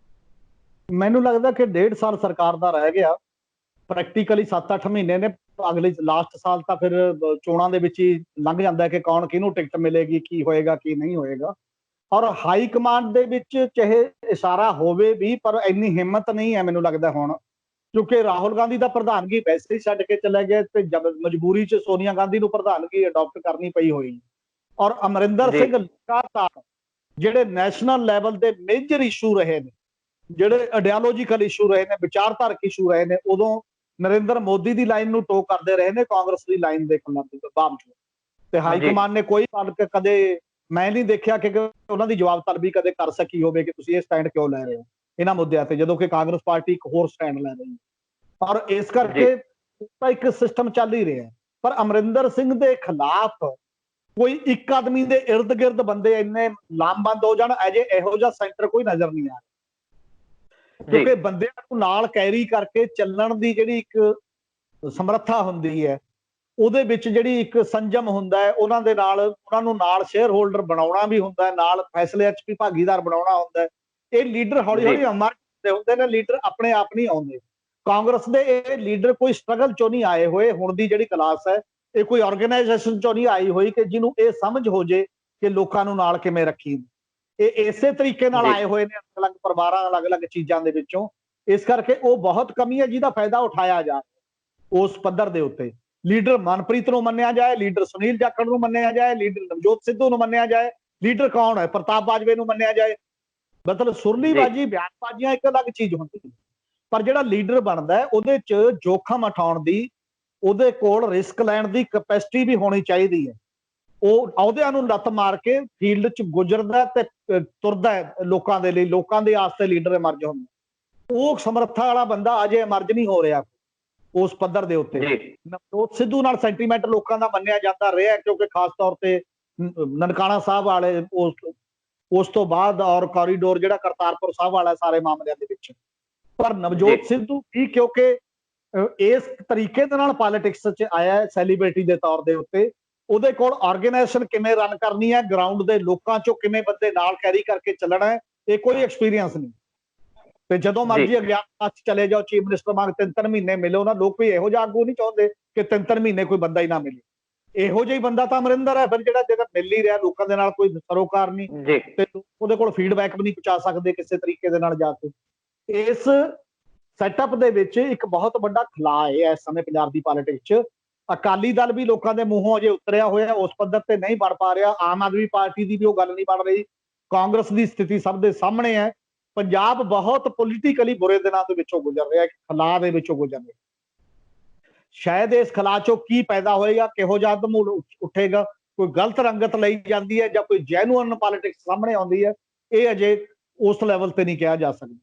[SPEAKER 2] ਮੈਨੂੰ ਲੱਗਦਾ ਕਿ 1.5 ਸਾਲ ਸਰਕਾਰ ਦਾ ਰਹਿ ਗਿਆ, ਪ੍ਰੈਕਟੀਕਲੀ 7-8 ਮਹੀਨੇ ਨੇ, ਅਗਲੇ ਲਾਸਟ ਸਾਲ ਤਾਂ ਫਿਰ ਚੋਣਾਂ ਦੇ ਵਿੱਚ ਹੀ ਲੰਘ ਜਾਂਦਾ ਕਿ ਕੌਣ ਕਿਹਨੂੰ ਟਿਕਟ ਮਿਲੇਗੀ, ਕੀ ਹੋਏਗਾ ਕੀ ਨਹੀਂ ਹੋਏਗਾ। ਔਰ ਹਾਈ ਕਮਾਂਡ ਦੇ ਵਿੱਚ ਚਾਹੇ ਇਸ਼ਾਰਾ ਹੋਵੇ ਵੀ, ਪਰ ਇੰਨੀ ਹਿੰਮਤ ਨਹੀਂ ਹੈ ਮੈਨੂੰ ਲੱਗਦਾ ਹੁਣ, ਕਿਉਂਕਿ ਰਾਹੁਲ ਗਾਂਧੀ ਦਾ ਪ੍ਰਧਾਨਗੀ ਵੈਸੇ ਹੀ ਛੱਡ ਕੇ ਚਲੇ ਗਏ ਤੇ ਮਜਬੂਰੀ 'ਚ ਸੋਨੀਆ ਗਾਂਧੀ ਨੂੰ ਪ੍ਰਧਾਨਗੀ ਅਡਾਪਟ ਕਰਨੀ ਪਈ ਹੋਈ। ਔਰ ਅਮਰਿੰਦਰ ਸਿੰਘ ਲਗਾਤਾਰ ਜਿਹੜੇ ਨੈਸ਼ਨਲ ਲੈਵਲ ਦੇ ਮੇਜਰ ਇਸ਼ੂ ਰਹੇ ਨੇ, ਜਿਹੜੇ ਆਈਡੀਓਲੋਜੀਕਲ ਇਸ਼ੂ ਰਹੇ ਨੇ, ਵਿਚਾਰਧਾਰਕ ਇਸ਼ੂ ਰਹੇ ਨੇ, ਉਦੋਂ ਨਰਿੰਦਰ ਮੋਦੀ ਦੀ ਲਾਈਨ ਨੂੰ ਟੋ ਕਰਦੇ ਰਹੇ ਨੇ ਕਾਂਗਰਸ ਦੀ ਲਾਈਨ ਦੇ ਬਾਵਜੂਦ। ਤੇ ਹਾਈ ਕਮਾਂਡ ਨੇ ਕੋਈ ਕਦੇ ਮੈਂ ਨਹੀਂ ਦੇਖਿਆ ਕਿ ਉਹਨਾਂ ਦੀ ਜਵਾਬ ਤਲਬੀ ਕਦੇ ਕਰ ਸਕੀ ਹੋਵੇ ਕਿ ਤੁਸੀਂ ਇਹ ਸਟੈਂਡ ਕਿਉਂ ਲੈ ਰਹੇ ਹੋ ਇਹਨਾਂ ਮੁੱਦਿਆਂ ਤੇ, ਜਦੋਂ ਕਿ ਕਾਂਗਰਸ ਪਾਰਟੀ ਇੱਕ ਹੋਰ ਸਟੈਂਡ ਲੈ ਰਹੀ ਹੈ। ਔਰ ਇਸ ਕਰਕੇ ਇੱਕ ਸਿਸਟਮ ਚੱਲ ਹੀ ਰਿਹਾ। ਪਰ ਅਮਰਿੰਦਰ ਸਿੰਘ ਦੇ ਖਿਲਾਫ ਕੋਈ ਇੱਕ ਆਦਮੀ ਦੇ ਇਰਦ ਗਿਰਦ ਬੰਦੇ ਇੰਨੇ ਲਾਮਬੰਦ ਹੋ ਜਾਣ, ਅਜੇ ਇਹੋ ਜਿਹਾ ਸੈਂਟਰ ਕੋਈ ਨਜ਼ਰ ਨਹੀਂ ਆ ਰਿਹਾ, ਕਿਉਂਕਿ ਬੰਦਿਆਂ ਨੂੰ ਨਾਲ ਕੈਰੀ ਕਰਕੇ ਚੱਲਣ ਦੀ ਜਿਹੜੀ ਇੱਕ ਸਮਰੱਥਾ ਹੁੰਦੀ ਹੈ, ਉਹਦੇ ਵਿੱਚ ਜਿਹੜੀ ਇੱਕ ਸੰਜਮ ਹੁੰਦਾ ਹੈ, ਉਹਨਾਂ ਦੇ ਨਾਲ ਉਹਨਾਂ ਨੂੰ ਨਾਲ ਸ਼ੇਅਰ ਹੋਲਡਰ ਬਣਾਉਣਾ ਵੀ ਹੁੰਦਾ ਹੈ, ਨਾਲ ਫੈਸਲਿਆਂ 'ਚ ਵੀ ਭਾਗੀਦਾਰ ਬਣਾਉਣਾ ਹੁੰਦਾ ਹੈ। ਇਹ ਲੀਡਰ ਹੌਲੀ ਹੌਲੀ ਅਮਰ ਹੁੰਦੇ ਨੇ, ਲੀਡਰ ਆਪਣੇ ਆਪ ਨਹੀਂ ਆਉਂਦੇ। ਕਾਂਗਰਸ ਦੇ ਇਹ ਲੀਡਰ ਕੋਈ ਸਟਰਗਲ ਚੋਂ ਨਹੀਂ ਆਏ ਹੋਏ, ਹੁਣ ਦੀ ਜਿਹੜੀ ਕਲਾਸ ਹੈ ਇਹ ਕੋਈ ਆਰਗੇਨਾਈਜੇਸ਼ਨ ਚੋਂ ਨਹੀਂ ਆਈ ਹੋਈ ਕਿ ਜਿਹਨੂੰ ਇਹ ਸਮਝ ਹੋ ਜੇ ਕਿ ਲੋਕਾਂ ਨੂੰ ਨਾਲ ਕਿਵੇਂ ਰੱਖੀ। ਇਹ ਇਸੇ ਤਰੀਕੇ ਨਾਲ ਆਏ ਹੋਏ ਨੇ ਅਲੱਗ-ਅਲੱਗ ਪਰਿਵਾਰਾਂ, ਅਲੱਗ-ਅਲੱਗ ਚੀਜ਼ਾਂ ਦੇ ਵਿੱਚੋਂ। ਇਸ ਕਰਕੇ ਉਹ ਬਹੁਤ ਕਮੀ ਹੈ ਜਿਹਦਾ ਫਾਇਦਾ ਉਠਾਇਆ ਜਾ ਉਸ ਪੱਧਰ ਦੇ ਉੱਤੇ। ਲੀਡਰ ਮਨਪ੍ਰੀਤ ਨੂੰ ਮੰਨਿਆ ਜਾਏ, ਲੀਡਰ ਸੁਨੀਲ ਜਾਖੜ ਨੂੰ ਮੰਨਿਆ ਜਾਏ, ਲੀਡਰ ਨਵਜੋਤ ਸਿੱਧੂ ਨੂੰ ਮੰਨਿਆ ਜਾਏ, ਲੀਡਰ ਕੌਣ ਹੈ ਪ੍ਰਤਾਪ ਬਾਜਵੇ ਨੂੰ ਮੰਨਿਆ ਜਾਏ, ਮਤਲਬ ਸੁਰਲੀਬਾਜੀ, ਬਿਆਨਬਾਜ਼ੀਆਂ ਇੱਕ ਅਲੱਗ ਚੀਜ਼ ਹੁੰਦੀ ਹੈ, ਪਰ ਜਿਹੜਾ ਲੀਡਰ ਬਣਦਾ ਉਹਦੇ 'ਚ ਜੋਖਮ ਉਠਾਉਣ ਦੀ, ਉਹਦੇ ਕੋਲ ਰਿਸਕ ਲੈਣ ਦੀ ਕੈਪੈਸਿਟੀ ਵੀ ਹੋਣੀ ਚਾਹੀਦੀ ਹੈ। ਉਹ ਅਹੁਦਿਆਂ ਨੂੰ ਲੱਤ ਮਾਰ ਕੇ ਫੀਲਡ 'ਚ ਗੁਜ਼ਰਦਾ ਤੇ ਤੁਰਦਾ ਹੈ ਲੋਕਾਂ ਦੇ ਲਈ, ਲੋਕਾਂ ਦੇ ਆਸਤੇ ਲੀਡਰ ਇਮਰਜ ਹੁੰਦਾ। ਉਹ ਸਮਰੱਥਾ ਵਾਲਾ ਬੰਦਾ ਅਜੇ ਇਮਰਜ ਨਹੀਂ ਹੋ ਰਿਹਾ ਉਸ ਪੱਧਰ ਦੇ ਉੱਤੇ। ਨਵਜੋਤ ਸਿੱਧੂ ਨਾਲ ਸੈਂਟੀਮੈਂਟ ਲੋਕਾਂ ਦਾ ਮੰਨਿਆ ਜਾਂਦਾ ਰਿਹਾ, ਕਿਉਂਕਿ ਖਾਸ ਤੌਰ ਤੇ ਨਨਕਾਣਾ ਸਾਹਿਬ ਵਾਲੇ ਉਸ ਤੋਂ ਬਾਅਦ, ਔਰ ਕੋਰੀਡੋਰ ਜਿਹੜਾ ਕਰਤਾਰਪੁਰ ਸਾਹਿਬ ਵਾਲਾ ਸਾਰੇ ਮਾਮਲਿਆਂ ਦੇ ਵਿੱਚ। ਪਰ ਨਵਜੋਤ ਸਿੱਧੂ ਵੀ ਕਿਉਂਕਿ ਇਸ ਤਰੀਕੇ ਦੇ ਨਾਲ ਪੋਲਿਟਿਕਸ 'ਚ ਆਇਆ ਸੈਲੀਬ੍ਰਿਟੀ ਦੇ ਤੌਰ ਦੇ ਉੱਤੇ, ਉਹਦੇ ਕੋਲ ਆਰਗੇਨਾਈਜੇਸ਼ਨ ਕਿਵੇਂ ਰਨ ਕਰਨੀ ਹੈ, ਗਰਾਊਂਡ ਦੇ ਲੋਕਾਂ 'ਚੋਂ ਕਿਵੇਂ ਬੰਦੇ ਨਾਲ ਕੈਰੀ ਕਰਕੇ ਚੱਲਣਾ ਹੈ, ਇਹ ਕੋਈ ਐਕਸਪੀਰੀਅੰਸ ਨਹੀਂ। ਤੇ ਜਦੋਂ ਮਰਜ਼ੀ ਅਗਿਆਤ ਚਲੇ ਜਾਓ, ਚੀਫ ਮਿਨਿਸਟਰ ਮੰਗ 3-3 ਮਹੀਨੇ ਮਿਲੋ ਨਾ, ਲੋਕ ਕੋਈ ਇਹੋ ਜਿਹਾ ਆਗੂ ਨਹੀਂ ਚਾਹੁੰਦੇ ਕਿ 3-3 ਮਹੀਨੇ ਕੋਈ ਬੰਦਾ ਹੀ ਨਾ ਮਿਲੇ। ਇਹੋ ਜਿਹਾ ਹੀ ਬੰਦਾ ਤਾਂ ਅਮਰਿੰਦਰ ਹੈ ਫਿਰ, ਜਿਹੜਾ ਮਿਲ ਹੀ ਰਿਹਾ ਲੋਕਾਂ ਦੇ ਨਾਲ, ਕੋਈ ਸਰੋਕਾਰ ਨਹੀਂ ਤੇ ਉਹਦੇ ਕੋਲ ਫੀਡਬੈਕ ਵੀ ਨਹੀਂ ਪਹੁੰਚਾ ਸਕਦੇ ਕਿਸੇ ਤਰੀਕੇ ਦੇ ਨਾਲ ਜਾ ਕੇ। ਇਸ ਸੈਟਅਪ ਦੇ ਵਿੱਚ ਇੱਕ ਬਹੁਤ ਵੱਡਾ ਖਲਾ ਹੈ ਇਸ ਸਮੇਂ ਪੰਜਾਬ ਦੀ ਪੋਲਿਟਿਕਸ 'ਚ। ਅਕਾਲੀ ਦਲ ਵੀ ਲੋਕਾਂ ਦੇ ਮੂੰਹੋਂ ਅਜੇ ਉਤਰਿਆ ਹੋਇਆ, ਉਸ ਪੱਧਰ ਤੇ ਨਹੀਂ ਬਣ ਪਾ ਰਿਹਾ। ਆਮ ਆਦਮੀ ਪਾਰਟੀ ਦੀ ਵੀ ਉਹ ਗੱਲ ਨਹੀਂ ਬਣ ਰਹੀ। ਕਾਂਗਰਸ ਦੀ ਸਥਿਤੀ ਸਭ ਦੇ ਸਾਹਮਣੇ ਹੈ। ਪੰਜਾਬ ਬਹੁਤ ਪੋਲੀਟੀਕਲੀ ਬੁਰੇ ਦਿਨਾਂ ਦੇ ਵਿੱਚੋਂ ਗੁਜ਼ਰ ਰਿਹਾ, ਖਲਾਅ ਦੇ ਵਿੱਚੋਂ ਗੁਜ਼ਰ ਰਿਹਾ। ਸ਼ਾਇਦ ਇਸ ਖਲਾ ਚੋਂ ਕੀ ਪੈਦਾ ਹੋਏਗਾ, ਕਿਹੋ ਜਿਹਾ ਧਮੂਲ ਉੱਠੇਗਾ, ਕੋਈ ਗਲਤ ਰੰਗਤ ਲਈ ਜਾਂਦੀ ਹੈ ਜਾਂ ਕੋਈ ਜੈਨੂਅਨ ਪੋਲਿਟਿਕਸ ਸਾਹਮਣੇ ਆਉਂਦੀ ਹੈ, ਇਹ ਅਜੇ ਉਸ ਲੈਵਲ ਤੇ ਨਹੀਂ ਕਿਹਾ ਜਾ ਸਕਦਾ।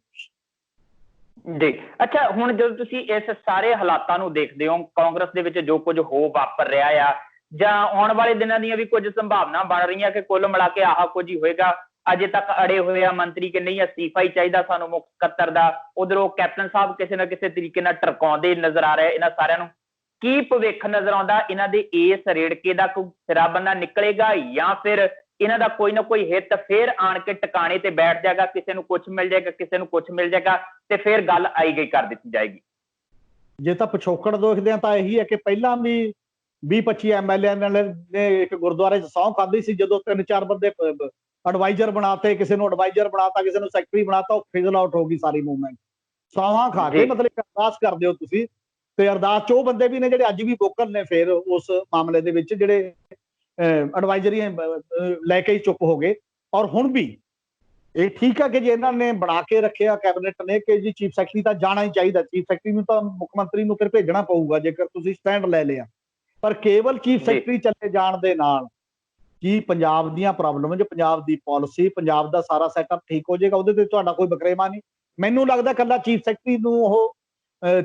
[SPEAKER 1] ਜੀ ਅੱਛਾ, ਹੁਣ ਜਦੋਂ ਤੁਸੀਂ ਇਸ ਸਾਰੇ ਹਾਲਾਤਾਂ ਨੂੰ ਦੇਖਦੇ ਹੋ, ਕਾਂਗਰਸ ਦੇ ਵਿੱਚ ਜੋ ਕੁਝ ਹੋ ਵਾਪਰ ਰਿਹਾ ਆ ਜਾਂ ਆਉਣ ਵਾਲੇ ਦਿਨਾਂ ਦੀਆਂ ਵੀ ਕੁਝ ਸੰਭਾਵਨਾ ਬਣ ਰਹੀਆਂ ਕਿ ਕੁੱਲ ਮਿਲਾ ਕੇ ਆਹ ਕੁਝ ਹੀ ਹੋਏਗਾ, ਅਜੇ ਤੱਕ ਅੜੇ ਹੋਏ ਆ ਮੰਤਰੀ ਕਿ ਨਹੀਂ ਅਸਤੀਫਾ ਹੀ ਚਾਹੀਦਾ ਸਾਨੂੰ ਮੁੱਖ ਸਕੱਤਰ ਦਾ, ਉਧਰੋਂ ਕੈਪਟਨ ਸਾਹਿਬ ਕਿਸੇ ਨਾ ਕਿਸੇ ਤਰੀਕੇ ਨਾਲ ਟਰਕਾਉਂਦੇ ਨਜ਼ਰ ਆ ਰਹੇ ਇਹਨਾਂ ਸਾਰਿਆਂ ਨੂੰ, ਕੀ ਭਵਿੱਖ ਨਜ਼ਰ ਆਉਂਦਾ ਇਹਨਾਂ ਦੇ ਇਸ ਰੇੜਕੇ ਦਾ? ਕੋਈ ਸਿਰਾ ਬੰਨਾ ਨਿਕਲੇਗਾ ਜਾਂ ਫਿਰ ਇਹਨਾਂ ਦਾ ਕੋਈ ਨਾ ਕੋਈ ਹਿੱਤ ਫੇਰ ਆਣ ਕੇ ਟਿਕਾਣੇ ਤੇ ਬੈਠ ਜਾਏਗਾ, ਕਿਸੇ ਨੂੰ ਕੁਝ ਮਿਲ ਜਾਏਗਾ, ਕਿਸੇ ਨੂੰ ਕੁਝ ਮਿਲ ਜਾਏਗਾ ਤੇ ਫਿਰ ਗੱਲ ਆਈ ਗਈ ਕਰ ਦਿੱਤੀ ਜਾਏਗੀ?
[SPEAKER 2] ਜੇ ਤਾਂ ਪਿਛੋਕੜ ਦੇਖਦੇ ਆ ਤਾਂ ਇਹੀ ਹੈ ਕਿ ਪਹਿਲਾਂ ਵੀ 20-25 ਐਮਐਲਏ ਨੇ ਇੱਕ ਗੁਰਦੁਆਰੇ 'ਚ ਸਹੁੰ ਖਾਧੀ ਸੀ, ਜਦੋਂ 3-4 ਬੰਦੇ ਐਡਵਾਈਜ਼ਰ ਬਣਾਤੇ, ਕਿਸੇ ਨੂੰ ਐਡਵਾਈਜ਼ਰ ਬਣਾਤਾ, ਕਿਸੇ ਨੂੰ ਸੈਕਟਰੀ ਬਣਾਤਾ, ਉਹ ਫਿਜ਼ਲ ਆਊਟ ਹੋ ਗਈ ਸਾਰੀ ਮੂਵਮੈਂਟ। ਸਹੁੰਆਂ ਖਾ ਕੇ ਮਤਲਬ ਅਰਦਾਸ ਕਰਦੇ ਹੋ ਤੁਸੀਂ, ਤੇ ਅਰਦਾਸ 'ਚ ਉਹ ਬੰਦੇ ਵੀ ਨੇ ਜਿਹੜੇ ਅੱਜ ਵੀ ਵੋਕਲ ਨੇ ਫਿਰ ਉਸ ਮਾਮਲੇ ਦੇ ਵਿੱਚ, ਜਿਹੜੇ ਐਡਵਾਈਜ਼ਰੀਆਂ ਲੈ ਕੇ ਹੀ ਚੁੱਪ ਹੋ ਗਏ। ਔਰ ਹੁਣ ਵੀ ਇਹ ਠੀਕ ਹੈ ਕਿ ਜੇ ਇਹਨਾਂ ਨੇ ਬਣਾ ਕੇ ਰੱਖਿਆ ਕੈਬਨਿਟ ਨੇ ਕਿ ਜੀ ਚੀਫ ਸੈਕਟਰੀ ਤਾਂ ਜਾਣਾ ਹੀ ਚਾਹੀਦਾ, ਚੀਫ ਸੈਕਟਰੀ ਨੂੰ ਤਾਂ ਮੁੱਖ ਮੰਤਰੀ ਨੂੰ ਫਿਰ ਭੇਜਣਾ ਪਊਗਾ ਜੇਕਰ ਤੁਸੀਂ ਸਟੈਂਡ ਲੈ ਲਿਆ, ਪਰ ਕੇਵਲ ਚੀਫ ਸੈਕਟਰੀ ਚਲੇ ਜਾਣ ਦੇ ਨਾਲ ਕੀ ਪੰਜਾਬ ਦੀਆਂ ਪ੍ਰੋਬਲਮ, ਜੋ ਪੰਜਾਬ ਦੀ ਪਾਲਿਸੀ, ਪੰਜਾਬ ਦਾ ਸਾਰਾ ਸੈਟਅਪ ਠੀਕ ਹੋ ਜਾਏਗਾ? ਉਹਦੇ ਤੇ ਤੁਹਾਡਾ ਕੋਈ ਬਕਰੇਵਾ ਨਹੀਂ। ਮੈਨੂੰ ਲੱਗਦਾ ਕੱਲਾ ਚੀਫ ਸੈਕਟਰੀ ਨੂੰ ਉਹ